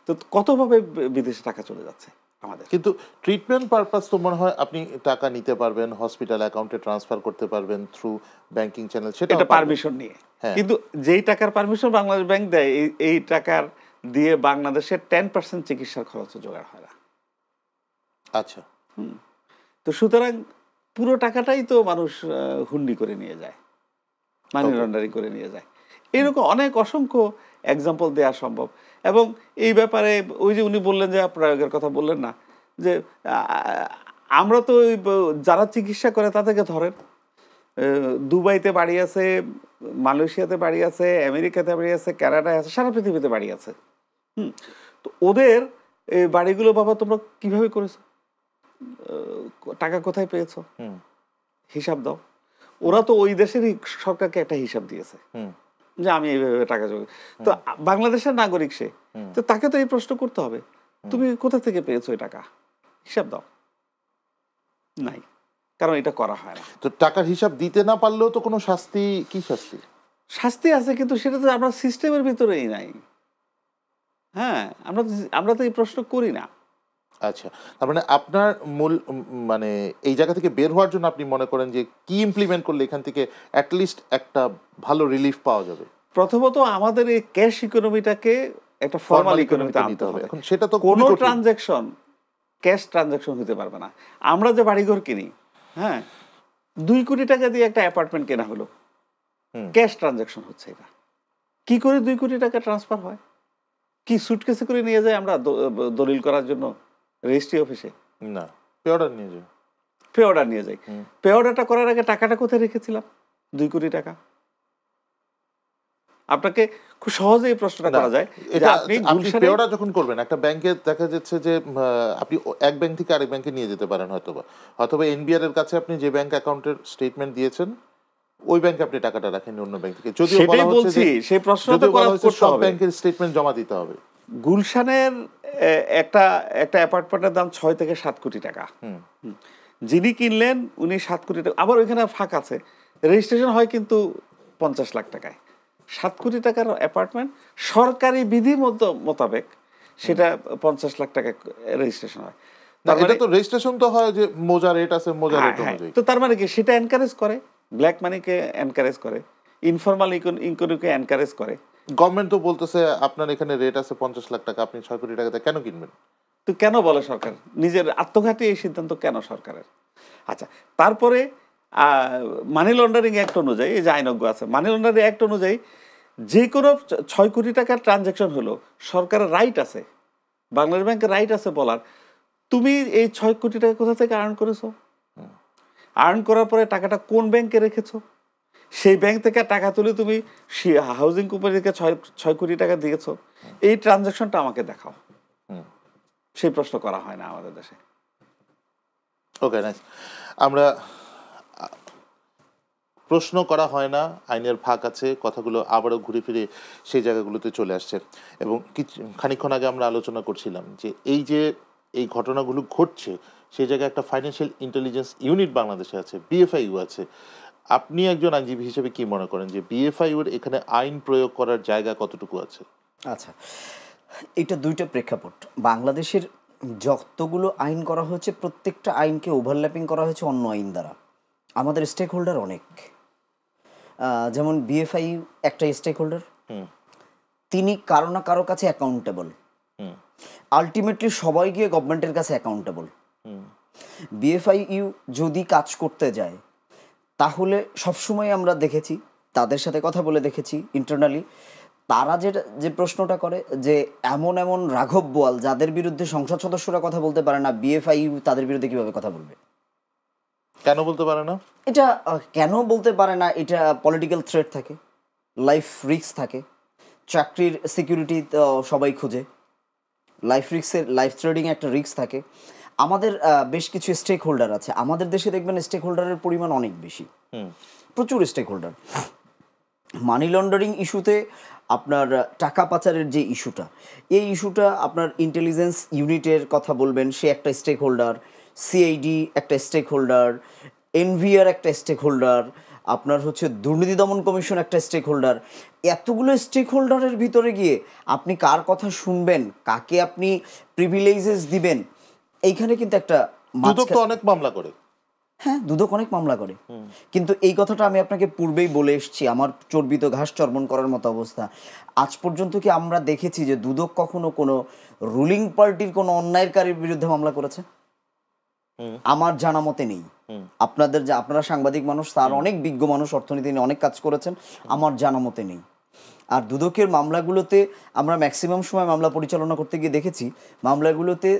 তো কতভাবে বিদেশে টাকা চলে যাচ্ছে আমাদের। কিন্তু ট্রিটমেন্ট পারপাস তো মনে হয় আপনি টাকা নিতে পারবেন, হসপিটাল অ্যাকাউন্টে ট্রান্সফার করতে পারবেন থ্রু ব্যাংকিং চ্যানেল, সেটা পারমিশন নিয়ে। কিন্তু যেই টাকার পারমিশন বাংলাদেশ ব্যাংক দেয়, এই টাকার দিয়ে বাংলাদেশের 10% চিকিৎসার খরচ জোগাড় হয় না। আচ্ছা, তো সুতরাং পুরো টাকাটাই তো মানুষ হুন্ডি করে নিয়ে যায়, মানি লন্ডারিং করে নিয়ে যায়। এরকম অনেক অসংখ্য এক্সাম্পল দেওয়া সম্ভব। এবং এই ব্যাপারে ওই যে উনি বললেন যে প্রয়োগের কথা বললেন না, যে আমরা তো যারা চিকিৎসা করে তাদেরকে ধরেন, দুবাইতে বাড়ি আছে, মালয়েশিয়াতে বাড়ি আছে, আমেরিকাতে বাড়ি আছে, কানাডায় আছে, সারা পৃথিবীতে বাড়ি আছে। তো ওদের এই বাড়িগুলো বাবা তোমরা কিভাবে করেছো, টাকা কোথায় পেয়েছো, হিসাব দাও। ওরা তো ওই দেশেরই সরকারকে একটা হিসাব দিয়েছে যে আমি এইভাবে টাকা জোগাড়। তো বাংলাদেশের নাগরিক সে, তো তাকে তো এই প্রশ্ন করতে হবে, তুমি কোথা থেকে পেয়েছো এই টাকা, হিসাব দাও। নাই, কারণ এটা করা হয় না। তো টাকার হিসাব দিতে না পারলেও তো কোনো শাস্তি, কি শাস্তি? শাস্তি আছে, কিন্তু সেটা তো আমরা সিস্টেমের ভিতরেই নাই। হ্যাঁ, আমরা তো এই প্রশ্ন করি না। আচ্ছা, তার মানে আপনার মূল মানে এই জায়গা থেকে বের হওয়ার জন্য আপনি মনে করেন যে কি ইমপ্লিমেন্ট করলে এখান থেকে অ্যাটলিস্ট একটা ভালো রিলিফ পাওয়া যাবে? প্রথমত আমাদের এই ক্যাশ ইকোনমিটাকে একটা ফর্মাল ইকোনমিতে আনতে হবে। এখন সেটা তো কোনো ট্রানজাকশন ক্যাশ ট্রানজাকশন হতে পারবে না। আমরা যে বাড়িঘর কিনি, হ্যাঁ, 2 কোটি টাকা দিয়ে একটা অ্যাপার্টমেন্ট কেনা হলো, ক্যাশ ট্রানজাকশন হচ্ছে। এটা কি করে 2 কোটি টাকা ট্রান্সফার হয়? কি সুটকেসে করে নিয়ে যায় আমরা দলিল করার জন্য রেজিস্ট্রি অফিসে? না, পে অর্ডার নিয়ে যাই। পে অর্ডার নিয়ে যাই। পে অর্ডারটা করার আগে টাকাটা কোথায় রেখেছিলাম? 2 কোটি টাকা। আপনাকে খুব সহজে এই প্রশ্নটা করা যায় যে আপনি পে অর্ডার যখন করবেন একটা ব্যাংকে, দেখা যাচ্ছে যে আপনি এক ব্যাংক থেকে আরেক ব্যাংকে নিয়ে যেতে পারেন, হয়তোবা এনবিআর এর কাছে আপনি যে ব্যাংক অ্যাকাউন্টের স্টেটমেন্ট দিয়েছেন ওই ব্যাংকে আপনি টাকাটা রাখেন অন্য ব্যাংক থেকে। যদিও বলা হচ্ছে যে সেই প্রশ্নটা করতে হবে, সব ব্যাংকের স্টেটমেন্ট জমা দিতে হবে। গুলশানের একটা অ্যাপার্টমেন্টের দাম 6 থেকে 7 কোটি টাকা। যিনি কিনলেন উনি 7 কোটি টাকা, আবার ওইখানে ফাঁক আছে, রেজিস্ট্রেশন হয় কিন্তু 50 লাখ টাকায়। 7 কোটি টাকার অ্যাপার্টমেন্ট সরকারি বিধি মোতাবেক সেটা 50 লাখ টাকা রেজিস্ট্রেশন হয়। এটা তো রেজিস্ট্রেশন তো হয় যে মোজা রেট আছে, মোজা রেট অনুযায়ী। তো তার মানে কি সেটা এনকারেজ করে, ব্ল্যাক মানিকে এনকারেজ করে, ইনফরমাল ইকোনমিকে এনকারেজ করে। গভর্নমেন্ট তো বলতেছে আপনার এখানে রেট আছে 50 লাখ টাকা, আপনি 6 কোটি টাকাতে কেন কিনবেন? তো কেন বলে সরকার? নিজের আত্মঘাতী এই সিদ্ধান্ত কেন সরকারের? আচ্ছা, তারপরে মানি লন্ডারিং অ্যাক্ট অনুযায়ী, এই যে আইনজ্ঞ আছে, মানি লন্ডারিং অ্যাক্ট অনুযায়ী যে কোনো 6 কোটি টাকার ট্রানজ্যাকশন হলো, সরকারের রাইট আছে, বাংলাদেশ ব্যাংকের রাইট আছে বলার তুমি এই 6 কোটি টাকা কোথা থেকে আর্ন করেছো, আর্ন করার পরে টাকাটা কোন ব্যাংকে রেখেছো, সেই ব্যাংক থেকে টাকা তুলে তুমি হাউজিং কোম্পানিকে 6 কোটি টাকা দিয়েছো, এই ট্রানজ্যাকশনটা আমাকে দেখাও। সেই প্রশ্ন করা হয় না আমাদের দেশে। ওকে, নাইস। আমরা প্রশ্ন করা হয় না, আইনের ফাঁক আছে, কথাগুলো আবারও ঘুরে ফিরে সেই জায়গাগুলোতে চলে আসছে। এবং খানিকক্ষণ আগে আমরা আলোচনা করছিলাম যে এই ঘটনাগুলো ঘটছে, সেই জায়গায় একটা ফাইন্যান্সিয়াল ইন্টেলিজেন্স ইউনিট বাংলাদেশে আছে, বিএফআইইউ আছে। আপনি একজন আইনজীবী হিসেবে কি মনে করেন যে বিএফআইইউর এখানে আইন প্রয়োগ করার জায়গা কতটুকু আছে? আচ্ছা, এটা দুইটা প্রেক্ষাপট। বাংলাদেশের যতগুলো আইন করা হয়েছে প্রত্যেকটা আইনকে ওভারল্যাপিং করা হয়েছে অন্য আইন দ্বারা। আমাদের স্টেক হোল্ডার অনেক, যেমন বিএফআইইউ একটা স্টেক হোল্ডার, তিনি কারো না কারো কাছে অ্যাকাউন্টেবল, আলটিমেটলি সবাই গিয়ে গভর্নমেন্টের কাছে অ্যাকাউন্টেবল। বিএফআইইউ যদি কাজ করতে যায় তাহলে সবসময় আমরা দেখেছি, তাদের সাথে কথা বলে দেখেছি ইন্টারনালি, তারা যে প্রশ্নটা করে যে এমন এমন রাঘব বোয়াল যাদের বিরুদ্ধে সংসদ সদস্যরা কথা বলতে পারে না, বিএফআইইউ তাদের বিরুদ্ধে কিভাবে কথা বলবে? কেন বলতে পারে না? এটা কেন বলতে পারে না? এটা পলিটিক্যাল থ্রেট থাকে, লাইফ রিস্ক থাকে, চাকরির সিকিউরিটি সবাই খুঁজে, লাইফ থ্রেডিং একটা রিস্ক থাকে। আমাদের বেশ কিছু স্টেক হোল্ডার আছে, আমাদের দেশে দেখবেন স্টেক হোল্ডারের পরিমাণ অনেক বেশি, প্রচুর স্টেক হোল্ডার। মানি লন্ডারিং ইস্যুতে আপনার টাকা পাচারের যে ইস্যুটা, এই ইস্যুটা আপনার ইন্টেলিজেন্স ইউনিটের কথা বলবেন, সে একটা স্টেক হোল্ডার, সিআইডি একটা স্টেক হোল্ডার, এনভিআর একটা স্টেক হোল্ডার, আপনার হচ্ছে দুর্নীতি দমন কমিশন একটা স্টেক হোল্ডার। এতগুলো স্টেক হোল্ডারের ভিতরে গিয়ে আপনি কার কথা শুনবেন, কাকে আপনি প্রিভিলেজেস দিবেন, এইখানে কিন্তু একটা অনেক মামলা করে। হ্যাঁ, দুদক অনেক মামলা করে, কিন্তু এই কথাটা আমি আপনাকে পূর্বেই বলে এসেছি, আমার চর্বিত ঘাস চর্বণ করার মতো অবস্থা। আজ পর্যন্ত কি আমরা দেখেছি যে দুদক কখনো কোনো রুলিং পার্টির কোনো অন্যায়কারীর বিরুদ্ধে মামলা করেছে? আমার জানা মতে নেই। আপনারা সাংবাদিক মানুষ, তার অনেক বিজ্ঞ মানুষ, অর্থনীতি নিয়ে অনেক কাজ করেছেন, আমার জানা মতে নেই। আর দুদকের মামলাগুলোতে আমরা ম্যাক্সিমাম সময় মামলা পরিচালনা করতে গিয়ে দেখেছি, মামলাগুলোতে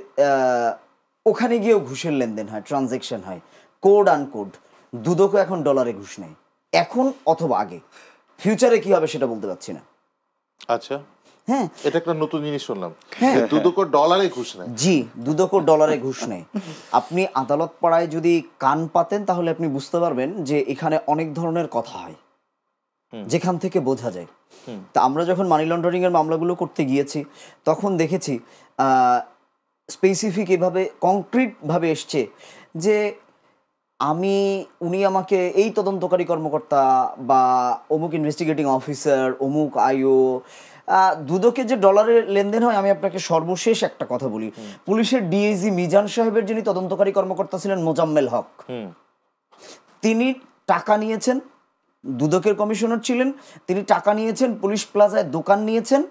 ওখানে গিয়েও ঘুষের লেনদেন হয়, ট্রানজ্যাকশন হয়, কোড আনকোড। দুদকও এখন ডলারে ঘুষ নেয়, এখন অথবা আগে। ফিউচারে কি হবে সেটা বলতে পারছি না। আচ্ছা, হ্যাঁ, এটা একটা নতুন জিনিস শুনলাম, দুদকও ডলারে ঘুষ নেয়। জি, দুদকও ডলারে ঘুষ নেয়। আপনি আদালত পাড়ায় যদি কান পাতেন তাহলে আপনি বুঝতে পারবেন যে এখানে অনেক ধরনের কথা হয়, যেখান থেকে বোঝা যায়। তা আমরা যখন মানি লন্ডারিং এর মামলাগুলো করতে গিয়েছি তখন দেখেছি স্পেসিফিক এভাবে কংক্রিট ভাবে এসছে যে উনি আমাকে এই তদন্তকারী কর্মকর্তা বা অমুক ইনভেস্টিগেটিং অফিসার, অমুক আইও, দুদকে যে ডলারের লেনদেন হয়, আমি আপনাকে সর্বশেষ একটা কথা বলি, পুলিশের ডিআইজি মিজান সাহেবের যিনি তদন্তকারী কর্মকর্তা ছিলেন মোজাম্মেল হক, তিনি টাকা নিয়েছেন, দুদকের কমিশনার ছিলেন, তিনি টাকা নিয়েছেন, পুলিশ প্লাজায় দোকান নিয়েছেন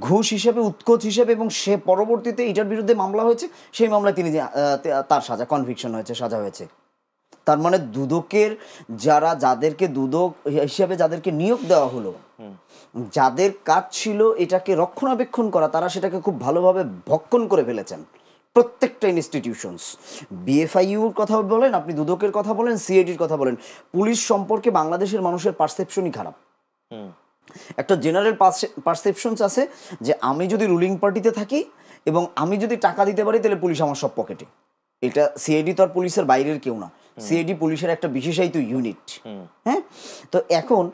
ঘুষ হিসেবে, উৎকোচ হিসেবে, এবং সে পরবর্তীতে এটার বিরুদ্ধে মামলা হয়েছে, সেই মামলায় তিনি তার সাজা, কনভিকশন হয়েছে, সাজা হয়েছে। তার মানে দুদকের যাদেরকে দুদক হিসেবে যাদেরকে নিয়োগ দেওয়া হলো, যাদের কাজ ছিল এটাকে রক্ষণাবেক্ষণ করা, তারা সেটাকে খুব ভালোভাবে ভক্ষণ করে ফেলেছেন। প্রত্যেকটা ইনস্টিটিউশনস, বিএফআইইউর কথা বলেন, আপনি দুদকের কথা বলেন, সিআইডির কথা বলেন, পুলিশ সম্পর্কে বাংলাদেশের মানুষের পারসেপশনই খারাপ। একটা জেনারেল পারসেপশনস আছে যে আমি যদি রুলিং পার্টিতে থাকি এবং আমি যদি টাকা দিতে পারি তাহলে পুলিশ আমার সব পকেটে। এটা সিআইডি তো আর পুলিশের বাইরের কেউ না, সিআইডি পুলিশের একটা বিশেষায়িত ইউনিট। হ্যাঁ, তো এখন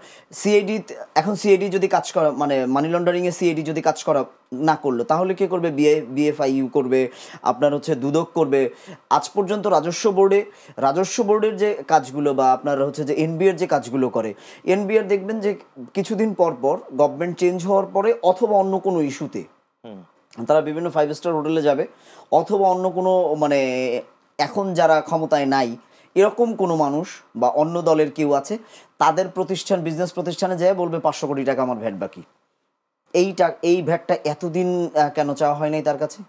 সিআইডি যদি কাজ করা, মানে মানি লন্ডারিং এ সিআইডি যদি কাজ করা না করলো, তাহলে কে করবে? বিএফআইইউ করবে, আপনার হচ্ছে দুদক করবে। আজ পর্যন্ত রাজস্ব বোর্ডের যে কাজগুলো, বা আপনার হচ্ছে যে এনবিআর যে কাজগুলো করে, এনবিআর দেখবেন যে কিছুদিন পর পর গভর্নমেন্ট চেঞ্জ হওয়ার পরে অথবা অন্য কোনো ইস্যুতে তারা বিভিন্ন 5 স্টার হোটেলে যাবে, অথবা অন্য কোনো, মানে এখন যারা ক্ষমতায় নাই এরকম কোনো মানুষ বা অন্য দলের কেউ আছে, তাদের বিজনেস প্রতিষ্ঠানে যায় বলবে 500 কোটি টাকা আমার ভ্যাট বাকি। এই ভ্যাটটা এতদিন কেন চাওয়া হয় নাই তার কাছে?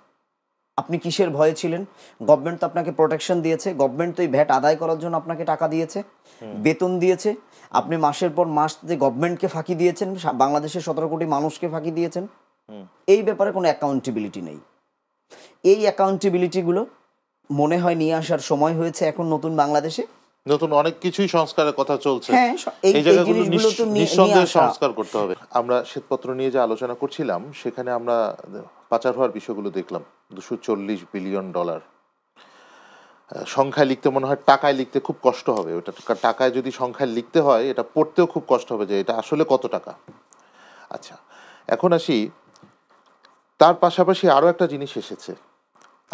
আপনি কিসের ভয়ে ছিলেন? গভর্নমেন্ট তো আপনাকে প্রোটেকশন দিয়েছে, গভর্নমেন্ট তো এই ভ্যাট আদায় করার জন্য আপনাকে টাকা দিয়েছে, বেতন দিয়েছে। আপনি মাসের পর মাস যে গভর্নমেন্টকে ফাঁকি দিয়েছেন, বাংলাদেশের 17 কোটি মানুষকে ফাঁকি দিয়েছেন। এই ব্যাপারে কোনো অ্যাকাউন্টেবিলিটি নেই। এই অ্যাকাউন্টেবিলিটিগুলো মনে হয় নিয়ে আসার সময় হয়েছে এখন নতুন বাংলাদেশে। নতুন অনেক কিছুই সংস্কারের কথা চলছে, হ্যাঁ, এই জিনিসগুলো তো নিঃসন্দেহে সংস্কার করতে হবে। আমরা শ্বেতপত্র নিয়ে যে আলোচনা করছিলাম সেখানে আমরা পাচার হওয়ার বিষয়গুলো দেখলাম। $240 বিলিয়ন, সংখ্যায় লিখতে মনে হয়, টাকায় লিখতে খুব কষ্ট হবে। ওটা টাকায় যদি সংখ্যায় লিখতে হয়, এটা পড়তেও খুব কষ্ট হবে যে এটা আসলে কত টাকা। আচ্ছা, এখন আসি, তার পাশাপাশি আরও একটা জিনিস এসেছে,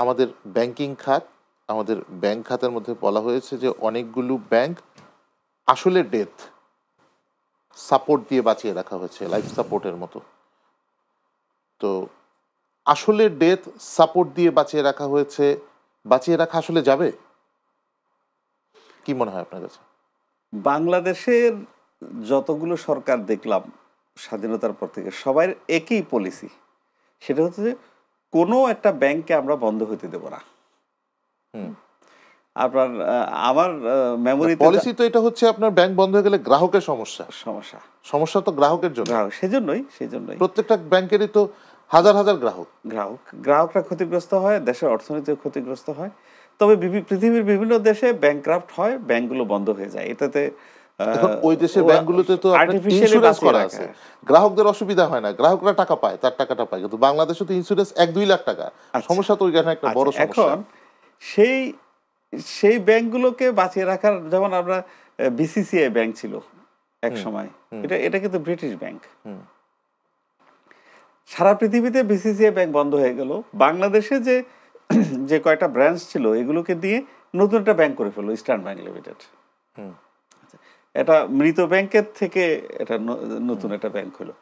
আমাদের ব্যাংকিং খাত। আমাদের ব্যাংক খাতের মধ্যে বলা হয়েছে যে অনেকগুলো ব্যাংক আসলে ডেথ সাপোর্ট দিয়ে বাঁচিয়ে রাখা হয়েছে, লাইফ সাপোর্টের মতো। তো আসলে ডেথ সাপোর্ট দিয়ে বাঁচিয়ে রাখা হয়েছে, বাঁচিয়ে রাখা আসলে যাবে? কি মনে হয় আপনার কাছে? বাংলাদেশের যতগুলো সরকার দেখলাম স্বাধীনতার পর থেকে, সবাই একই পলিসি, সেটা হচ্ছে যে কোনো একটা ব্যাংককে আমরা বন্ধ হতে দেব না। আপনার আমার মেমোরি পলিসি তো এটা হচ্ছে, আপনার ব্যাংক বন্ধ হয়ে গেলে গ্রাহকের সমস্যা সমস্যা তো গ্রাহকের জন্য। সেজন্যই প্রত্যেকটা ব্যাংকেরই তো হাজার হাজার গ্রাহকরা ক্ষতিগ্রস্ত হয়, দেশের অর্থনীতি ক্ষতিগ্রস্ত হয়। তবে পৃথিবীর বিভিন্ন দেশে ব্যাংকরাপ্ট হয়, ব্যাংকগুলো বন্ধ হয়ে যায়। এটাতে এখন ওই দেশের ব্যাংকগুলোতে তো ইন্স্যুরেন্স করা আছে, গ্রাহকদের অসুবিধা হয় না, গ্রাহকরা টাকা পায়, তার টাকাটা পায়। কিন্তু বাংলাদেশে তো ইন্স্যুরেন্স 1-2 লাখ টাকা, সমস্যা তো ওইখানে একটা বড় সমস্যা। এখন সেই ব্যাংকগুলোকে বাঁচিয়ে রাখার, যেমন আমরা বিসিসিআই ব্যাংক ছিল এক সময়, এটা কিন্তু ব্রিটিশ ব্যাংক। সারা পৃথিবীতে বিসিসিআই ব্যাংক বন্ধ হয়ে গেল, বাংলাদেশে যে কয়টা ব্রাঞ্চ ছিল এগুলোকে দিয়ে নতুন একটা ব্যাংক করে ফেললো, ইস্টার্ন ব্যাংক লিমিটেড। এটা মৃত ব্যাংকের থেকে এটা নতুন একটা ব্যাংক হলো।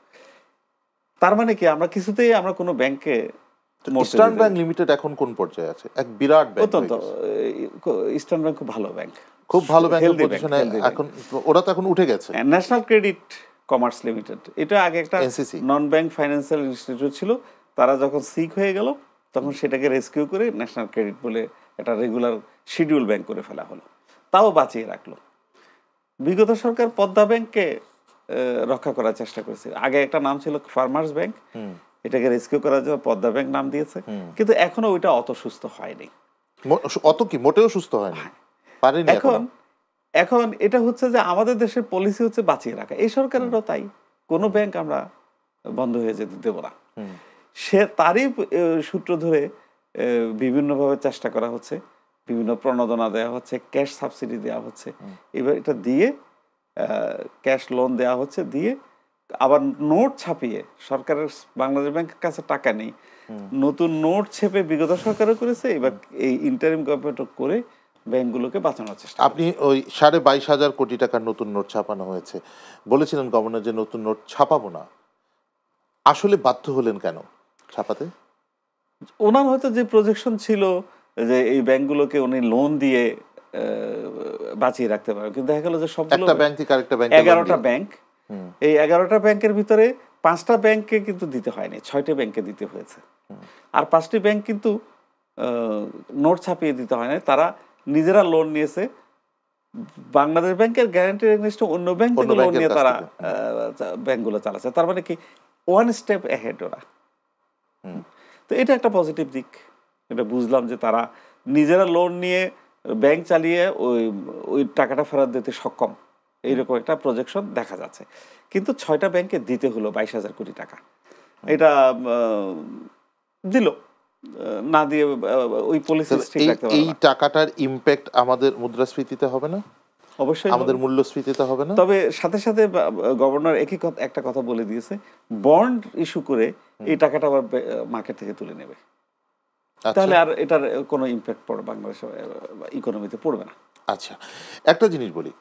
তার মানে কি, আমরা কিছুতেই আমরা কোনো ব্যাংকে, ইস্টার্ন ব্যাংক লিমিটেড এখন কোন পর্যায়ে আছে? এক বিরাট ব্যাংক। অত্যন্ত, ইস্টার্ন ব্যাংক খুব ভালো ব্যাংক, খুব ভালো ব্যাংকের পজিশনে এখন। ওরা তো এখন উঠে গেছে। ন্যাশনাল ক্রেডিট কমার্স লিমিটেড, এটা আগে একটা নন ব্যাংক ফাইন্যান্সিয়াল ইনস্টিটিউট ছিল। তারা যখন সিক হয়ে গেল তখন সেটাকে রেস্কিউ করে ন্যাশনাল ক্রেডিট বলে একটা রেগুলার শিডিউল ব্যাংক করে ফেলা হলো, তাও বাঁচিয়ে রাখলো। বিগত সরকার পদ্মা ব্যাংককে রক্ষা করার চেষ্টা করেছে। আগে একটা নাম ছিল ফার্মার্স ব্যাংক, এটাকে রেস্কিউ করার জন্য পদ্মা ব্যাংক নাম দিয়েছে, কিন্তু এখনো ওইটা অত সুস্থ হয়নি। অত কি, মোটেও সুস্থ হয়নি, পারেনি। এখন এটা হচ্ছে যে আমাদের দেশের পলিসি হচ্ছে বাঁচিয়ে রাখা, এই সরকারেরও তাই। কোনো ব্যাংক আমরা বন্ধ হয়ে যেতে দেব না। তারই সূত্র ধরে বিভিন্নভাবে চেষ্টা করা হচ্ছে, বিভিন্ন প্রণোদনা দেওয়া হচ্ছে, ক্যাশ সাবসিডি দেওয়া হচ্ছে, এবার এটা দিয়ে ক্যাশ লোন দেওয়া হচ্ছে, দিয়ে আবার নোট ছাপিয়ে, সরকারের বাংলাদেশ ব্যাংকের কাছে টাকা নেই, নতুন নোট ছেপে বিগত সরকারও করেছে, এবার এই ইন্টারিম গভর্নমেন্টও করে ব্যাংকগুলোকে বাঁচানোর চেষ্টা। আপনি ওই 22,500 কোটি টাকার নতুন নোট ছাপানো হয়েছে বলেছিলেন গভর্নর যে নতুন নোট ছাপাবো না, আসলে বাধ্য হলেন কেন ছাপাতে? ওনার হয়তো যে প্রজেকশন ছিল যে এই ব্যাংকগুলোকে উনি লোন দিয়ে বাঁচিয়ে রাখতে পারবেন, কিন্তু দেখা গেল যে সবগুলো 11টা ব্যাংক, এই 11টা ব্যাংকের ভিতরে 5টা ব্যাংকে কিন্তু দিতে হয়নি, 6টে ব্যাংকে দিতে হয়েছে। আর 5টি ব্যাংক কিন্তু নোট ছাপিয়ে দিতে হয় না, তারা নিজেরা লোন নিয়েছে, বাংলাদেশ ব্যাংকের গ্যারান্টির এগেইনস্টে অন্য ব্যাংক থেকে লোন নিয়ে তারা ব্যাংকগুলো চালাচ্ছে। তার মানে কি, ওয়ান স্টেপ অ্যাহেড ওরা। তো এটা একটা পজিটিভ দিক, এটা বুঝলাম যে তারা নিজেরা লোন নিয়ে ব্যাংক চালিয়ে ওই টাকাটা ফেরত দিতে সক্ষম, এইরকম একটা প্রজেকশন দেখা যাচ্ছে। কিন্তু 6টা ব্যাংকে দিতে হলো 22,000 কোটি টাকা, এটা দিল না দিয়ে ওই পলিসি ঠিক রাখতে পারবে না। এই টাকাটার ইমপ্যাক্ট আমাদের মুদ্রাস্ফীতিতে হবে না? অবশ্যই আমাদের মূল্যস্ফীতিতে হবে না। তবে সাথে সাথে গভর্নর একটা কথা বলে দিয়েছে, বন্ড ইস্যু করে এই টাকাটা আবার মার্কেট থেকে তুলে নেবে, তাহলে আর এটার কোনো ইমপ্যাক্ট বাংলাদেশের ইকোনমিতে পড়বে না। আচ্ছা, একটা জিনিস বলি,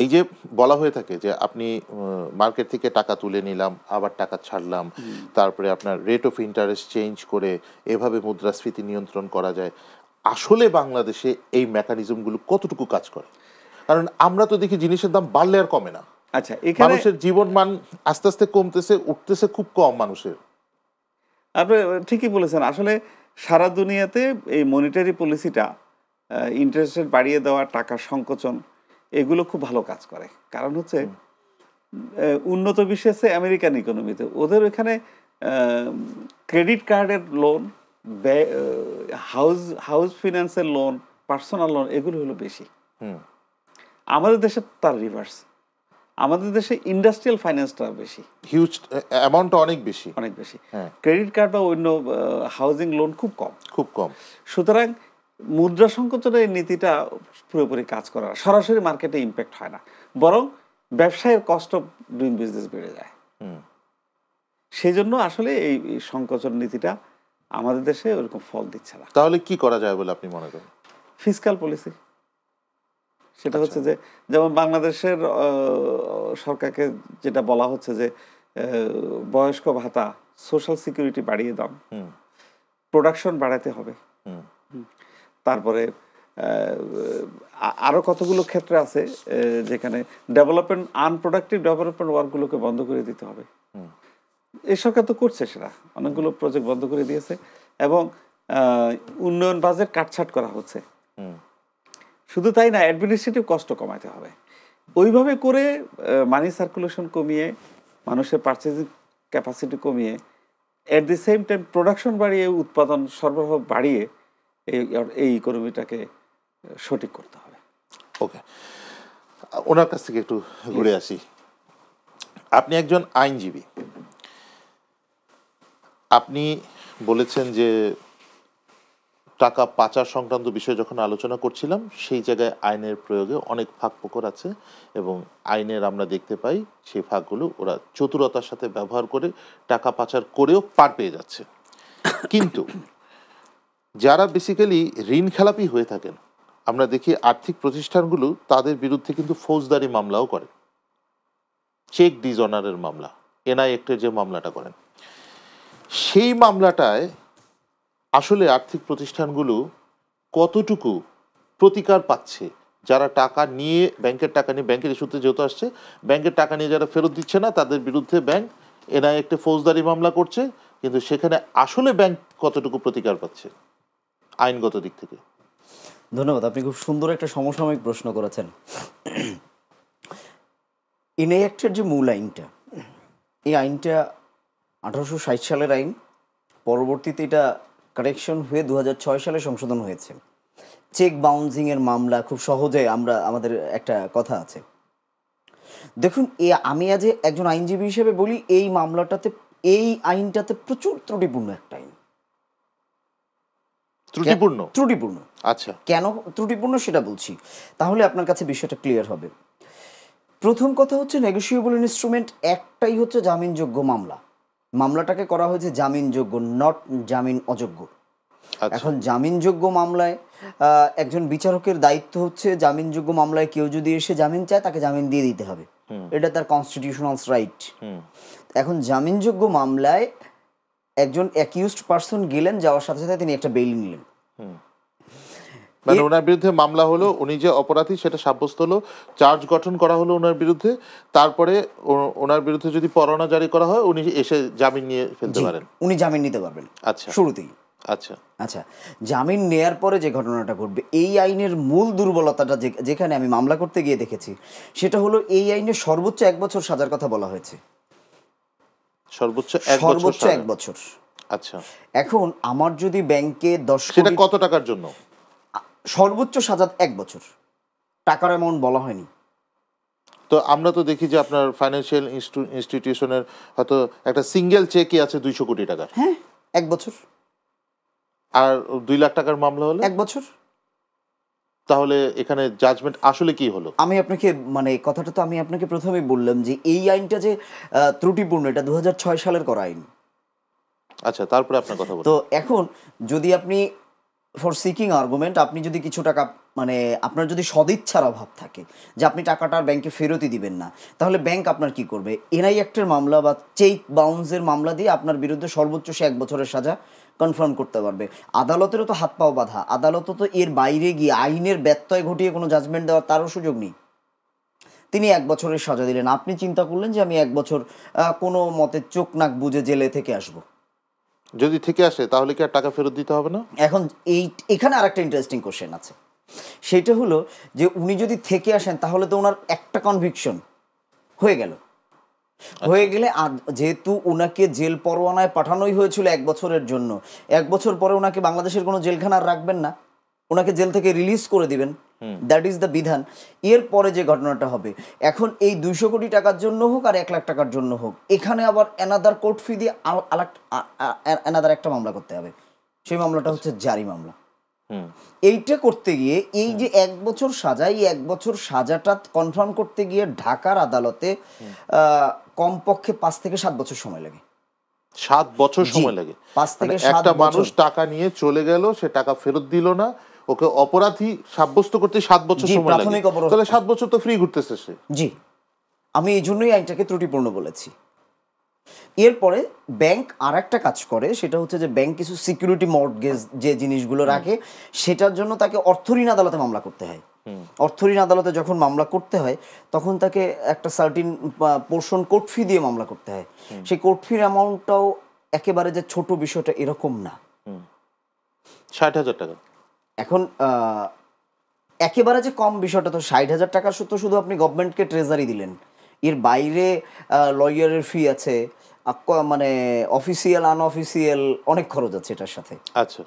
এই যে বলা হয়ে থাকে যে আপনি মার্কেট থেকে টাকা তুলে নিলাম, আবার টাকা ছাড়লাম, তারপরে আপনার রেট অফ ইন্টারেস্ট চেঞ্জ করে এভাবে মুদ্রাস্ফীতি নিয়ন্ত্রণ করা যায়, আসলে বাংলাদেশে এই মেকানিজমগুলো কতটুকু কাজ করে? কারণ আমরা তো দেখি জিনিসের দাম বাড়লে আর কমে না। আচ্ছা, মানুষের জীবন মান আস্তে আস্তে কমতেছে, উঠতেছে খুব কম মানুষের। আপনি ঠিকই বলেছেন। আসলে সারা দুনিয়াতে এই মনিটারি পলিসিটা, ইন্টারেস্ট রেট বাড়িয়ে দেওয়া, টাকার সংকোচন, এগুলো খুব ভালো কাজ করে। কারণ হচ্ছে উন্নত বিশ্বে আমেরিকান ইকোনমিতে ওদের এখানে ক্রেডিট কার্ডের লোন, হাউস ফিনান্সের লোন, পার্সোনাল লোন, এগুলো হলো বেশি। আমাদের দেশে তার রিভার্স, আমাদের দেশে ইন্ডাস্ট্রিয়াল ফাইন্যান্সটা বেশি, হিউজ অ্যামাউন্টটা অনেক বেশি, অনেক বেশি। ক্রেডিট কার্ড বা অন্য হাউজিং লোন খুব কম, খুব কম। সুতরাং মুদ্রা সংকোচনের নীতিটা পুরোপুরি কাজ করে না, সরাসরি মার্কেটে ইম্প্যাক্ট হয় না, বরং ব্যবসায়ের কস্ট অফ ডুইং বিজনেস বেড়ে যায়। সেই জন্য আসলে এই সংকোচন নীতিটা আমাদের দেশে ওরকম ফল দিচ্ছে না। তাহলে কি করা যায় বলে আপনি মনে করেন? ফিসকাল পলিসি, সেটা হচ্ছে যে যেমন বাংলাদেশের সরকারকে যেটা বলা হচ্ছে যে বয়স্ক ভাতা, সোশ্যাল সিকিউরিটি বাড়িয়ে দাম, প্রোডাকশন বাড়াতে হবে, তারপরে আরো কতগুলো ক্ষেত্রে আছে যেখানে ডেভেলপমেন্ট, আনপ্রোডাক্টিভ ডেভেলপমেন্ট ওয়ার্কগুলোকে বন্ধ করে দিতে হবে। এই সরকার তো করছে, সেটা অনেকগুলো প্রজেক্ট বন্ধ করে দিয়েছে এবং উন্নয়ন বাজেট কাটছাট করা হচ্ছে। শুধু তাই না, অ্যাডমিনিস্ট্রেটিভ কষ্ট কমাতে হবে। ওইভাবে করে মানি সার্কুলেশন কমিয়ে, মানুষের পারচেজিং ক্যাপাসিটি কমিয়ে, at the same time production বাড়িয়ে, উৎপাদন সরবরাহ বাড়িয়ে এই ইকোনমিটাকে সঠিক করতে হবে। ওকে, ওনার কাছ থেকে একটু ঘুরে আসি। আপনি একজন আইনজীবী, আপনি বলেছেন যে টাকা পাচার সংক্রান্ত বিষয়ে যখন আলোচনা করছিলাম সেই জায়গায় আইনের প্রয়োগে অনেক ফাঁক ফোকর আছে এবং আইনের আমরা দেখতে পাই সেই ফাঁকগুলো ওরা চতুরতার সাথে ব্যবহার করে টাকা পাচার করেও পার পেয়ে যাচ্ছে। কিন্তু যারা বেসিক্যালি ঋণ খেলাপি হয়ে থাকেন, আমরা দেখি আর্থিক প্রতিষ্ঠানগুলো তাদের বিরুদ্ধে কিন্তু ফৌজদারি মামলাও করে, চেক ডিসঅনারের মামলা, এনআই অ্যাক্টের যে মামলাটা করেন, সেই মামলাটায় আসলে আর্থিক প্রতিষ্ঠানগুলো কতটুকু প্রতিকার পাচ্ছে? যারা টাকা নিয়ে, ব্যাংকের টাকা নিয়ে, ব্যাংকের ইস্যুতে যেহেতু আসছে, ব্যাংকের টাকা নিয়ে যারা ফেরত দিচ্ছে না তাদের বিরুদ্ধে ব্যাংক এনআই একটা ফৌজদারি মামলা করছে, কিন্তু সেখানে আসলে ব্যাংক কতটুকু প্রতিকার পাচ্ছে আইনগত দিক থেকে? ধন্যবাদ, আপনি খুব সুন্দর একটা সমসাময়িক প্রশ্ন করেছেন। এনআই অ্যাক্টের যে মূল আইনটা, এই আইনটা 1860 সালের আইন, পরবর্তীতে এটা কারেকশন হয়ে 2006 সালে সংশোধন হয়েছে। চেক বাউন্সিংয়ের মামলা খুব সহজে আমাদের একটা কথা আছে। দেখুন, আমি আজ একজন আইনজীবী হিসেবে বলি, এই মামলাটাতে, এই আইনটাতে প্রচুর ত্রুটিপূর্ণ একটা আইন। ত্রুটিপূর্ণ। আচ্ছা, কেন ত্রুটিপূর্ণ সেটা বলছি, তাহলে আপনার কাছে বিষয়টা ক্লিয়ার হবে। প্রথম কথা হচ্ছে, নেগোশিয়েবল ইনস্ট্রুমেন্ট একটাই হচ্ছে জামিনযোগ্য মামলা। মামলাটাকে করা হয়েছে জামিনযোগ্য, নট জামিন অযোগ্য। এখন জামিনযোগ্য মামলায় একজন বিচারকের দায়িত্ব হচ্ছে, জামিনযোগ্য মামলায় কেউ যদি এসে জামিন চায় তাকে জামিন দিয়ে দিতে হবে, এটা তার কনস্টিটিউশনাল রাইট। এখন জামিনযোগ্য মামলায় একজন অ্যাকিউজড পারসন গেলেন, যাওয়ার সাথে সাথে তিনি একটা বেইল নিলেন, মানে ওনার বিরুদ্ধে মামলা হলো, উনি যে অপরাধী সেটা সাব্যস্ত হলো, চার্জ গঠন করা হলো ওনার বিরুদ্ধে, তারপরে ওনার বিরুদ্ধে যদি পরোয়ানা জারি করা হয় উনি এসে জামিন নিয়ে ফেলতে পারেন, উনি জামিন নিতে পারবেন। আচ্ছা, শুরুতেই। আচ্ছা, জামিন নেয়ার পরে যে ঘটনাটা ঘটবে, এই আইনের মূল দুর্বলতাটা যেখানে আমি মামলা করতে গিয়ে দেখেছি, সেটা হলো এই আইনে সর্বোচ্চ 1 বছর সাজার কথা বলা হয়েছে। সর্বোচ্চ 1 বছর। আচ্ছা, এখন আমার যদি ব্যাংকে 10 সেটা কত টাকার জন্য? সর্বোচ্চ সাজা 1 বছর, টাকার অ্যামাউন্ট বলা হয়নি। তো আমরা তো দেখি যে আপনার ফাইন্যান্সিয়াল ইনস্টিটিউশনের হয়তো একটা সিঙ্গেল চেকই আছে 200 কোটি টাকার। হ্যাঁ, 1 বছর। আর 2 লাখ টাকার মামলা হলে 1 বছর। তাহলে এখানে জাজমেন্ট আসলে কি হলো? আমি আপনাকে, মানে কথাটা তো আমি আপনাকে প্রথমেই বললাম যে এই আইনটা যে ত্রুটিপূর্ণ, এটা 2006 সালের করা আইন। আচ্ছা, তারপরে আপনার কথা বলুন। তো এখন যদি আপনি ফর সিকিং আর্গুমেন্ট, আপনি যদি কিছু টাকা, মানে আপনার যদি সদিচ্ছার অভাব থাকে যে আপনি টাকাটা ব্যাংকে ফেরতই দিবেন না, তাহলে ব্যাংক আপনার কি করবে? এনআই অ্যাক্টের মামলা বা চেক বাউন্সের মামলা দিয়ে আপনার বিরুদ্ধে সর্বোচ্চ সে 1 বছরের সাজা কনফার্ম করতে পারবে। আদালতেরও তো হাত পাও বাঁধা, আদালতও তো এর বাইরে গিয়ে আইনের ব্যত্যয় ঘটিয়ে কোনো জাজমেন্ট দেওয়ার তারও সুযোগ নেই। তিনি 1 বছরের সাজা দিলেন, আপনি চিন্তা করলেন যে আমি 1 বছর কোনো মতে চোখ নাক বুজে জেলে থেকে আসবো, যদি থেকে আসে তাহলে কি আর টাকা ফেরত দিতে হবে না? এখন এখানে আরেকটা ইন্টারেস্টিং কোশ্চেন আছে, সেটা হলো যে উনি যদি থেকে আসেন তাহলে তো ওনার একটা কনভিকশন হয়ে গেল, হয়ে গেলে যেহেতু ওনাকে জেল পরোয়ানায় পাঠানোই হয়েছিল 1 বছরের জন্য, 1 বছর পরে ওনাকে বাংলাদেশের কোনো জেলখানা আর রাখবেন না, ওনাকে জেল থেকে রিলিজ করে দিবেন, দ্যাট ইজ দ্য বিধান। এরপরে যে ঘটনাটা হবে, এখন এই 200 কোটি টাকার জন্য হোক আর 1 লাখ টাকার জন্য হোক, এখানে আবার অ্যানাদার কোর্ট ফি দিয়ে অ্যানাদার একটা মামলা করতে হবে। সেই মামলাটা হচ্ছে জারি মামলা। এইটা করতে গিয়ে এই যে 1 বছর সাজা, এই 1 বছর সাজাটা কনফার্ম করতে গিয়ে ঢাকার আদালতে কমপক্ষে 5 থেকে 7 বছর সময় লাগে। 7 বছর সময় লাগে? 5 থেকে 7 একটা বছর। মানুষ টাকা নিয়ে চলে গেল, সে টাকা ফেরত দিল না, ওকে অপরাধী সাব্যস্ত করতে 7 বছর সময় লাগে। প্রাথমিক অপরাধ। তাহলে 7 বছর তো ফ্রি ঘুরতেছে সে। জি, আমি এই জন্যই আইনটাকে ত্রুটিপূর্ণ বলেছি। এরপরে ব্যাংক আর একটা কাজ করে, সেটা হচ্ছে যে ব্যাংক কিছু সিকিউরিটি মর্টগেজ যে জিনিসগুলো রাখে, সেটার জন্য তাকে অর্থঋণ আদালতে মামলা করতে হয়। অর্থঋণ আদালতে যখন মামলা করতে হয় তখন তাকে একটা সার্টিন পোর্শন কোর্ট ফি দিয়ে মামলা করতে হয়। সেই কোর্ট ফির অ্যামাউন্টটাও একেবারে যে ছোট বিষয়টা এরকম না, 60,000 টাকা। এখন একেবারে যে কম বিষয়টা তো 60,000 টাকা তো শুধু আপনি গভর্নমেন্টকে ট্রেজারি দিলেন, এর বাইরে লয়ারের ফি আছে, মানে অফিসিয়াল আনঅফিসিয়াল অনেক খরচ আছে এটার সাথে। আচ্ছা।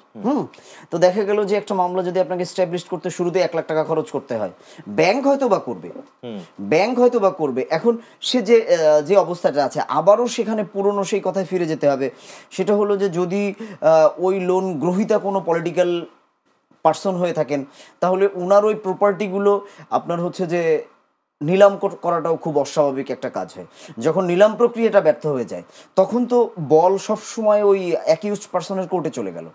তো দেখা গেল যে একটা মামলা যদি আপনাকে এস্টাবলিশ করতে শুরুতে 1 লাখ টাকা খরচ করতে হয়, ব্যাংক হয়তো বা করবে। এখন সে যে অবস্থাটা আছে, আবারও সেখানে পুরনো সেই কথায় ফিরে যেতে হবে। সেটা হলো যে যদি ওই লোন গ্রহীতা কোনো পলিটিক্যাল পার্সন হয়ে থাকেন, তাহলে ওনার ওই প্রপার্টিগুলো আপনার হচ্ছে যে নিলাম করাটাও খুব অস্বাভাবিক একটা কাজ হয়। যখন নিলাম প্রক্রিয়াটা ব্যর্থ হয়ে যায়, তখন তো বল সব সময় ওই অ্যাকিউজড পার্সনের কোর্টে চলে গেল।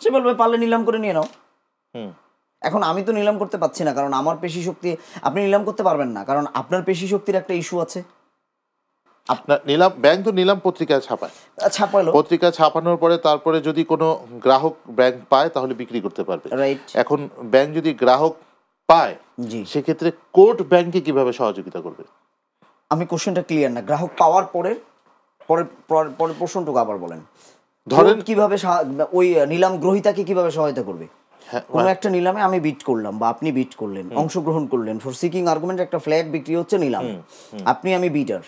সে বলবে পারলে নিলাম করে নিয়ে নাও। এখন আমি তো নিলাম করতে পারছি না, কারণ আমার পেশি শক্তি, আপনি নিলাম করতে পারবেন না কারণ আপনার পেশি শক্তির একটা ইস্যু আছে। আপনার নিলাম, ব্যাংক তো নিলাম পত্রিকায় ছাপালো, পত্রিকা ছাপানোর পরে তারপরে যদি কোনো গ্রাহক ব্যাংক পায় তাহলে বিক্রি করতে পারবে। রাইট। এখন ব্যাংক যদি গ্রাহক পায়, সেক্ষেত্রে কোর্ট ব্যাংকে কিভাবে সহযোগিতা করবে? আমি কোশ্চেনটা ক্লিয়ার না, গ্রাহক পাওয়ার পরের প্রশ্নটুকু আবার বলেন। ধরেন কিভাবে ওই নিলাম গ্রহীতাকে কিভাবে সহায়তা করবে? কোনো একটা নিলামে আমি বিট করলাম বা আপনি বিট করলেন, অংশগ্রহণ করলেন, ফর সিকিং আর্গুমেন্ট একটা ফ্ল্যাট বিক্রি হচ্ছে নিলামে, আপনি আমি বিটার,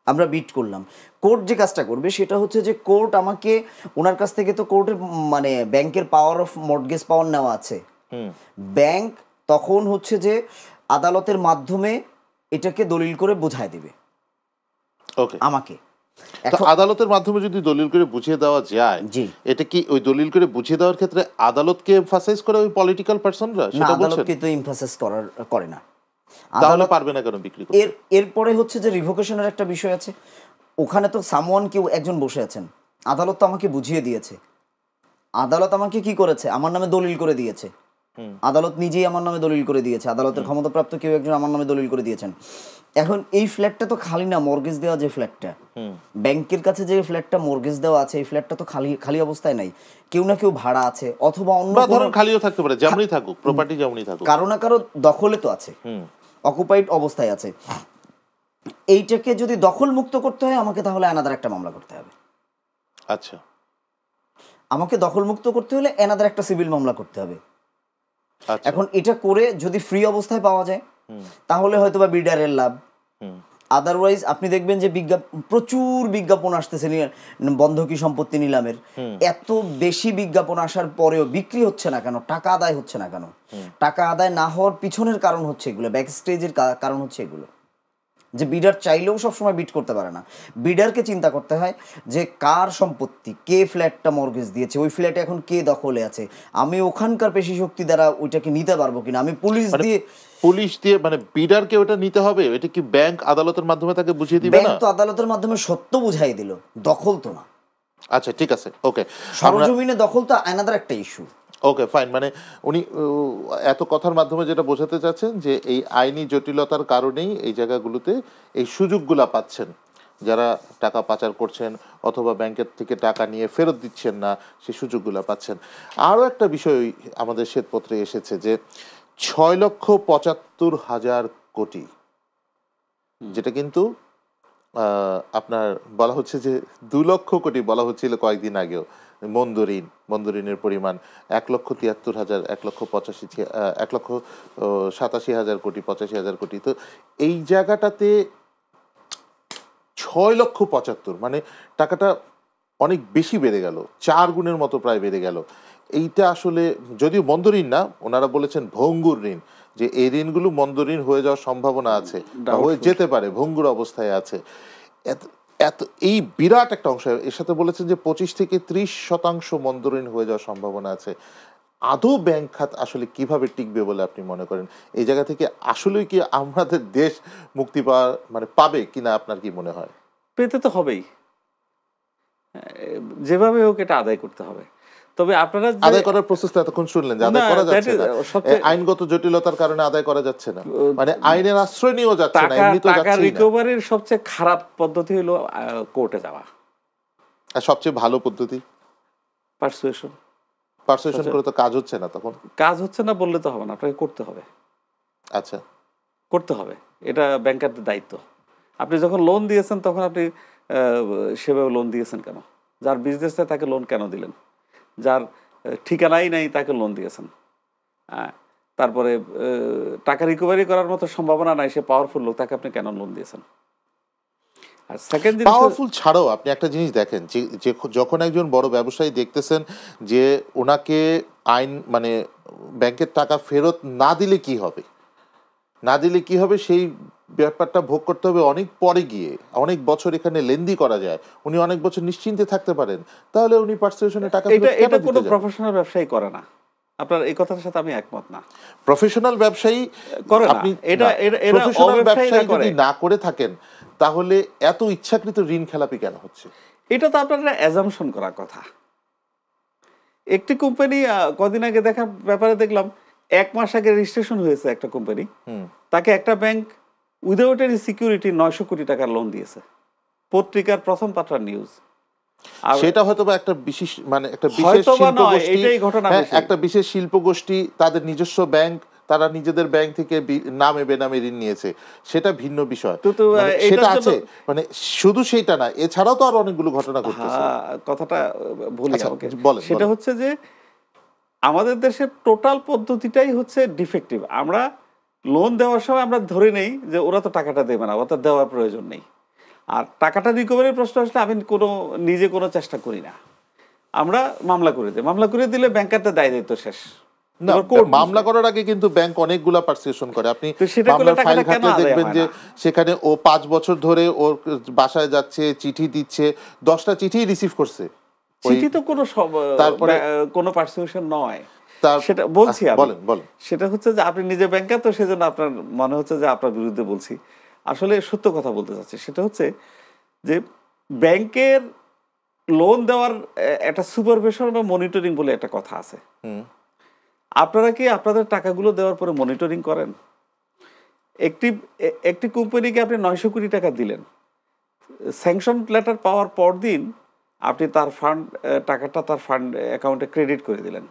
আমরা বিট করলাম। কোর্ট যে কাজটা করবে সেটা হচ্ছে যে কোর্ট আমাকে, ওনার কাছ থেকে তো কোর্টের মানে ব্যাংকের পাওয়ার অফ মর্টগেজ পাওয়ার নেওয়া আছে, ব্যাংক তখন হচ্ছে যে আদালতের মাধ্যমে এটাকে দলিল করে বোঝায় দিবে আমাকে। আদালতের মাধ্যমে যদি দলিল করে বুঝিয়ে দেওয়া যায়, এটা কি ওই দলিল করে বুঝিয়ে দেওয়ার ক্ষেত্রে আদালতকে এমফাসাইজ করে ওই পলিটিক্যাল পারসনরা? সেটা বলছেন আদালতকে তো এমফাসাইজ করে না, তাহলে পারবে না কেন বিক্রি করতে? এরপরে হচ্ছে যে রিভোকেশনের একটা বিষয় আছে। ওখানে তো সামওয়ান কেউ একজন বসে আছেন, আদালত তো আমাকে বুঝিয়ে দিয়েছে, আদালত আমাকে কি করেছে, আমার নামে দলিল করে দিয়েছে, আদালত নিজেই আমার নামে দলিল করে দিয়েছে, আদালতের ক্ষমতাপ্রাপ্ত কেউ একজন আমার নামে দলিল করে দিয়েছেন। এখন এই ফ্ল্যাটটা তো খালি না, মর্গেজ দেওয়া যে ফ্ল্যাটটা, ব্যাংকের কাছে যে ফ্ল্যাটটা মর্গেজ দেওয়া আছে, এই ফ্ল্যাটটা তো খালি অবস্থায় নাই, কেউ না কেউ ভাড়া আছে, অথবা অন্য ধরুন খালিও থাকতে পারে, যেমনই থাকুক প্রপার্টি, যেমনই থাকুক, কারো না কারো দখলে তো আছে, অকুপাইড অবস্থায় আছে। এইটাকে যদি দখল মুক্ত করতে হয় আমাকে তাহলে অ্যানাদার একটা মামলা করতে হবে। আচ্ছা, আমাকে দখল মুক্ত করতে হলে অ্যানাদার একটা সিভিল মামলা করতে হবে। এখন এটা করে যদি ফ্রি অবস্থায় পাওয়া যায় তাহলে হয়তো বা বিল্ডারের লাভ, আদারওয়াইজ আপনি দেখবেন যে প্রচুর বিজ্ঞাপন আসতেছে বন্ধকি সম্পত্তি নিলামের, এত বেশি বিজ্ঞাপন আসার পরেও বিক্রি হচ্ছে না কেন, টাকা আদায় হচ্ছে না কেন? টাকা আদায় না হওয়ার পিছনের কারণ হচ্ছে এগুলো, ব্যাক স্টেজের কারণ হচ্ছে এগুলো, যে বিডার চাইলেও সবসময় বিট করতে পারে না। বিডারকে চিন্তা করতে হয় যে কার সম্পত্তি, কে ফ্ল্যাটটা মর্গেজ দিয়েছে, ওই ফ্ল্যাটে এখন কে দখলে আছে, আমি ওখানকার পেশি শক্তি দ্বারা ওইটাকে নিতে পারবো কিনা, আমি পুলিশ দিয়ে মানে বিডারকে ওটা নিতে হবে। এটা কি ব্যাংক আদালতের মাধ্যমে তাকে বুঝিয়ে দিবে না? ব্যাংক তো আদালতের মাধ্যমে সত্য বুঝাই দিল, দখল তো না। আচ্ছা, ঠিক আছে, ওকে। সরজমিনে দখল তো আলাদা একটা ইস্যু। ওকে, ফাইন। মানে উনি এত কথার মাধ্যমে যেটা বোঝাতে চাচ্ছেন যে এই আইনি জটিলতার কারণেই এই জায়গাগুলোতে এই সুযোগগুলা পাচ্ছেন যারা টাকা পাচার করছেন অথবা ব্যাংকের থেকে টাকা নিয়ে ফেরত দিচ্ছেন না, সেই সুযোগগুলো পাচ্ছেন। আরও একটা বিষয় আমাদের শ্বেতপত্রে এসেছে যে 6,75,000 কোটি, যেটা কিন্তু আপনার বলা হচ্ছে যে 2 লক্ষ কোটি বলা হচ্ছিল কয়েকদিন আগেও মন্দঋণের পরিমাণ 1,73,000, 1,87,000 কোটি, 85,000 কোটি। তো এই জায়গাটাতে 6,75,000, মানে টাকাটা অনেক বেশি বেড়ে গেল, 4 গুণের মতো প্রায় বেড়ে গেল। এইটা আসলে যদিও মন্দঋণ না, ওনারা বলেছেন ভঙ্গুর ঋণ, যে এই ঋণগুলো মন্দঋণ হয়ে যাওয়ার সম্ভাবনা আছে বা হয়ে যেতে পারে, ভঙ্গুর অবস্থায় আছে। এত এত এই বিরাট একটা অংশ, এর সাথে বলেছেন যে 25 থেকে 30% মন্দঋণ হয়ে যাওয়ার সম্ভাবনা আছে। আদৌ ব্যাংক খাত আসলে কিভাবে টিকবে বলে আপনি মনে করেন? এই জায়গা থেকে আসলে কি আমাদের দেশ মুক্তি পাওয়া মানে পাবে কিনা আপনার কি মনে হয়? পেতে তো হবেই, যেভাবে হোক এটা আদায় করতে হবে। তবে আপনারা আদায় করার প্রসেসটা এতক্ষণ শুনলেন যে আদায় করা যাচ্ছে না, আইনগত জটিলতার কারণে আদায় করা যাচ্ছে না, মানে আইনের আশ্রয় নিয়েও যাচ্ছে না, এমনি তো টাকা যাচ্ছেই না। রিকভারির সবচেয়ে খারাপ পদ্ধতি হলো কোর্টে যাওয়া। আর সবচেয়ে ভালো পদ্ধতি পারসুয়েশন করে তো কাজ হচ্ছে না, তখন কাজ হচ্ছে না বললে তো হবে না, আপনাকে করতে হবে। আচ্ছা, করতে হবে, এটা ব্যাংকারদের দায়িত্ব। আপনি যখন লোন দিয়েছেন তখন আপনি সেভাবে লোন দিয়েছেন কেন? যার বিজনেস নেই তাকে লোন কেন দিলেন? যার ঠিকানাই নাই তাকে লোন দিয়েছেন। তারপরে টাকা রিকভারি করার মতো সম্ভাবনা নাই, সে পাওয়ারফুল লোক, তাকে আপনি কেন লোন দিয়েছেন? আর সেকেন্ড জিনিস, পাওয়ারফুল ছাড়াও আপনি একটা জিনিস দেখেন যে যখন একজন বড় ব্যবসায়ী দেখতেছেন যে ওনাকে আইন মানে ব্যাংকের টাকা ফেরত না দিলে কি হবে, সেই ব্যাপারটা ভোগ করতে হবে অনেক পরে গিয়ে। অনেক বছর এখানে লেনদি করা যায়, উনি অনেক বছর নিশ্চিন্তে থাকতে পারেন, তাহলে উনি পার্সুয়েশনের টাকা এটা কোনো প্রফেশনাল ব্যবসায়ী করে না। আপনার এই কথার সাথে আমি একমত না। প্রফেশনাল ব্যবসায়ী করে না, আপনি এটা প্রফেশনাল ব্যবসায়ী যদি না করে থাকেন তাহলে এত ইচ্ছাকৃত ঋণ খেলাপি কেন হচ্ছে? এটা তো আপনার অ্যাজাম্পশন করার কথা। একটি কোম্পানি কদিন আগে দেখার ব্যাপারে দেখলাম, 1 মাস আগে রেজিস্ট্রেশন হয়েছে একটা কোম্পানি, তাকে একটা ব্যাংক উইদাউট এনি সিকিউরিটি 900 কোটি টাকার লোন দিয়েছে। পত্রিকার প্রথম পাতার নিউজ। সেটা হয়তো বা একটা বিশেষ মানে একটা বিশেষ শিল্প গোষ্ঠী, একটা বিশেষ শিল্প গোষ্ঠী, তাদের নিজস্ব ব্যাংক, তারা নিজেদের ব্যাংক থেকে নামে বেনামে ঋণ নিয়েছে, সেটা ভিন্ন বিষয়। সেটা আছে, মানে শুধু সেইটা না, এছাড়াও তো আর অনেকগুলো ঘটনা ঘটতেছে। কথাটা বলি আমাকে, সেটা হচ্ছে যে আমাদের দেশের টোটাল পদ্ধতিটাই হচ্ছে ডিফেক্টিভ। আমরা লোন দেওয়ার সময় আমরা ধরে নেই যে ওরা তো টাকাটা দেবে না, ওরা তো দেওয়ার প্রয়োজন নেই। আর টাকাটা রিকভারির প্রশ্ন আসলে আমি নিজে কোনো চেষ্টা করি না, আমরা মামলা করে দিই। মামলা করে দিলে ব্যাংকারদের দায় দায়িত্ব শেষ। না, মামলা করার আগে কিন্তু ব্যাংক অনেকগুলা পারসিউশন করে। আপনি মামলার ফাইল ঘাটলে দেখবেন যে সেখানে ও 5 বছর ধরে ওর বাসায় যাচ্ছে, চিঠি দিচ্ছে, 10টা চিঠি রিসিভ করছে। চিঠি তো কোনো পারসিউশন নয়, সেটা বলছি বলেন। সেটা হচ্ছে যে আপনি নিজে ব্যাংকার, তো সেজন্য আপনার মনে হচ্ছে যে আপনার বিরুদ্ধে বলছি। আসলে সত্য কথা বলতে চাচ্ছি। সেটা হচ্ছে যে ব্যাংকের লোন দেওয়ার একটা সুপারভিশন বা মনিটরিং বলে একটা কথা আছে। আপনারা কি আপনাদের টাকাগুলো দেওয়ার পরে মনিটরিং করেন? একটি কোম্পানিকে আপনি 900 কোটি টাকা দিলেন, স্যাংশন লেটার পাওয়ার পর দিন আপনি তার টাকাটা তার ফান্ড অ্যাকাউন্টে ক্রেডিট করে দিলেন,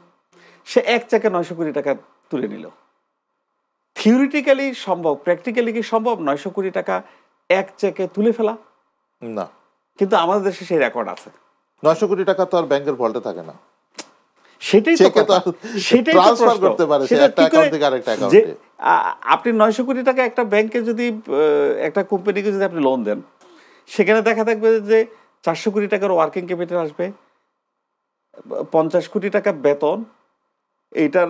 সে এক চেকে 900 কোটি টাকা তুলে নিল। থিওরিটিক্যালি সম্ভব, প্র্যাকটিক্যালি কি সম্ভব 900 কোটি টাকা এক চেকে তুলে ফেলা? না, কিন্তু আমাদের দেশে সেই রেকর্ড আছে। 900 কোটি টাকা তো আর ব্যাংকের ভল্টে থাকে না, সেটাই ট্রান্সফার করতে পারে সে একটা অ্যাকাউন্ট থেকে আরেকটা অ্যাকাউন্টে। আপনি 900 কোটি টাকা একটা ব্যাংকে যদি, একটা কোম্পানিকে যদি আপনি লোন দেন, সেখানে দেখা থাকবে যে 400 কোটি টাকার ওয়ার্কিং ক্যাপিটাল আসবে, 50 কোটি টাকা বেতন, এইটার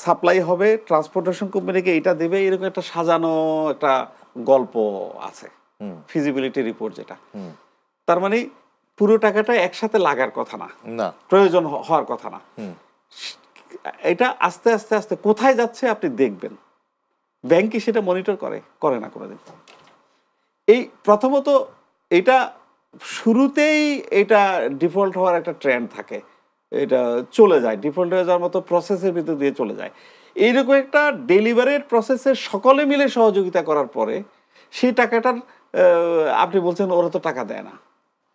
সাপ্লাই হবে, ট্রান্সপোর্টেশন কোম্পানিকে এটা দেবে, এরকম একটা সাজানো একটা গল্প আছে, ফিজিবিলিটি রিপোর্ট যেটা। তার মানে পুরো টাকাটা একসাথে লাগার কথা না, প্রয়োজন হওয়ার কথা না। এটা আস্তে আস্তে আস্তে কোথায় যাচ্ছে আপনি দেখবেন। ব্যাংক কি সেটা মনিটর করে না কোনোদিন। এই প্রথমত এটা শুরুতেই এটা ডিফল্ট হওয়ার একটা ট্রেন্ড থাকে, এটা চলে যায়, ডিফল্ট হয়ে যাওয়ার মতো প্রসেসের ভিতর দিয়ে চলে যায়। এইরকম একটা ডেলিভারির প্রসেসে সকলে মিলে সহযোগিতা করার পরে সেই টাকাটার আপনি বলছেন ওরা তো টাকা দেয় না,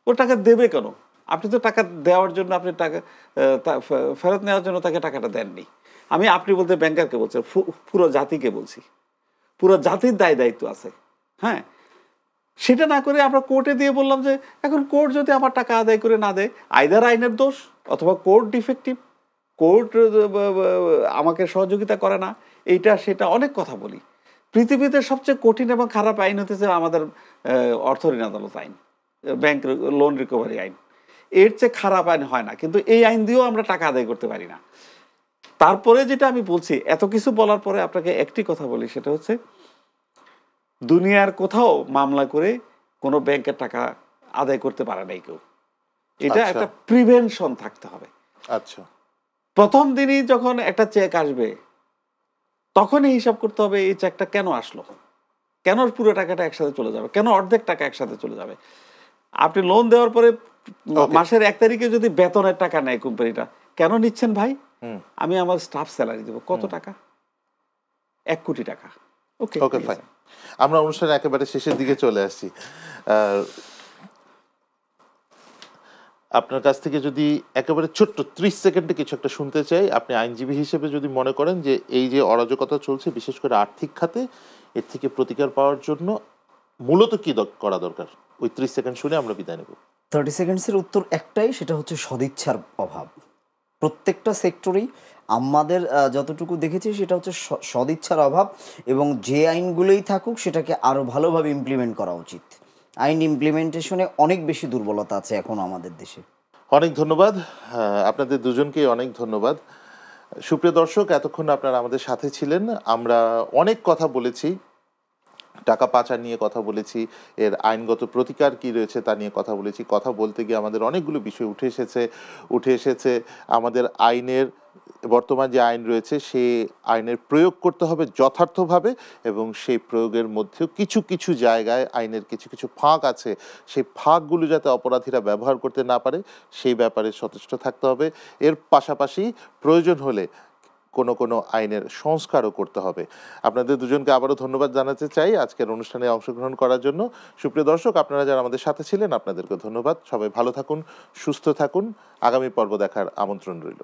ও টাকা দেবে কেন? আপনি তো টাকা দেওয়ার জন্য, আপনি টাকা ফেরত নেওয়ার জন্য তাকে টাকাটা দেননি। আপনি বলতে ব্যাংকারকে বলছেন, পুরো জাতিকে বলছি, পুরো জাতির দায় দায়িত্ব আছে। হ্যাঁ, সেটা না করে আমরা কোর্টে দিয়ে বললাম যে এখন কোর্ট যদি আমার টাকা আদায় করে না দেয়, আইদার আইনের দোষ অথবা কোর্ট ডিফেক্টিভ, কোর্ট আমাকে সহযোগিতা করে না, এইটা সেটা অনেক কথা বলি। পৃথিবীতে সবচেয়ে কঠিন এবং খারাপ আইন হতেছে আমাদের অর্থ ঋণ আদালত আইন, ব্যাংক লোন রিকভারি আইন। এর চেয়ে খারাপ আইন হয় না, কিন্তু এই আইন দিয়েও আমরা টাকা আদায় করতে পারি না। তারপরে যেটা আমি বলছি, এত কিছু বলার পরে আপনাকে একটি কথা বলি, সেটা হচ্ছে দুনিয়ার কোথাও মামলা করে কোনো ব্যাংকের টাকা আদায় করতে পারে নাই কেউ। এটা একটা প্রিভেনশন থাকতে হবে। আচ্ছা, প্রথম দিনই যখন একটা চেক আসবে তখনই হিসাব করতে হবে এই চেকটা কেন আসলো, কেন পুরো টাকাটা একসাথে চলে যাবে, কেন অর্ধেক টাকা একসাথে চলে যাবে। আপনি লোন দেওয়ার পরে মাসের 1 তারিখে যদি বেতনের টাকা নেয় কোম্পানিটা, কেন নিচ্ছেন ভাই? আমি আমার স্টাফ স্যালারি দেবো, কত টাকা? 1 কোটি টাকা। ওকে ওকে, ফাইন। আমরা অনুষ্ঠানের একেবারে শেষের দিকে চলে আসছি। আপনার কাছ থেকে যদি একেবারে ছোট্ট 30 সেকেন্ডে কিছু একটা শুনতে চাই, আপনি আইনজীবী হিসেবে যদি মনে করেন যে এই যে অরাজকতা চলছে বিশেষ করে আর্থিক খাতে, এর থেকে প্রতিকার পাওয়ার জন্য মূলত কি করা দরকার, ওই 30 সেকেন্ড শুনে আমরা বিদায় নেব। 30 সেকেন্ডসের উত্তর একটাই, সেটা হচ্ছে সদিচ্ছার অভাব। প্রত্যেকটা সেক্টরেই আমাদের যতটুকু দেখেছি সেটা হচ্ছে সদিচ্ছার অভাব, এবং যে আইনগুলোই থাকুক সেটাকে আরও ভালোভাবে ইমপ্লিমেন্ট করা উচিত। আইন ইমপ্লিমেন্টেশনে অনেক বেশি দুর্বলতা আছে এখনও আমাদের দেশে। অনেক ধন্যবাদ, আপনাদের দুজনকেই অনেক ধন্যবাদ। সুপ্রিয় দর্শক, এতক্ষণ আপনারা আমাদের সাথে ছিলেন। আমরা অনেক কথা বলেছি, টাকা পাচার নিয়ে কথা বলেছি, এর আইনগত প্রতিকার কি রয়েছে তা নিয়ে কথা বলেছি। কথা বলতে গিয়ে আমাদের অনেকগুলো বিষয় উঠে এসেছে। আমাদের আইনের বর্তমান যে আইন রয়েছে সেই আইনের প্রয়োগ করতে হবে যথার্থভাবে, এবং সেই প্রয়োগের মধ্যেও কিছু কিছু জায়গায় আইনের কিছু কিছু ফাঁক আছে, সেই ফাঁকগুলো যাতে অপরাধীরা ব্যবহার করতে না পারে সেই ব্যাপারে সচেষ্ট থাকতে হবে। এর পাশাপাশি প্রয়োজন হলে কোনো আইনের সংস্কারও করতে হবে। আপনাদের দুজনকে আবারও ধন্যবাদ জানাতে চাই আজকের অনুষ্ঠানে অংশগ্রহণ করার জন্য। সুপ্রিয় দর্শক, আপনারা যারা আমাদের সাথে ছিলেন আপনাদেরকে ধন্যবাদ। সবাই ভালো থাকুন, সুস্থ থাকুন। আগামী পর্ব দেখার আমন্ত্রণ রইল।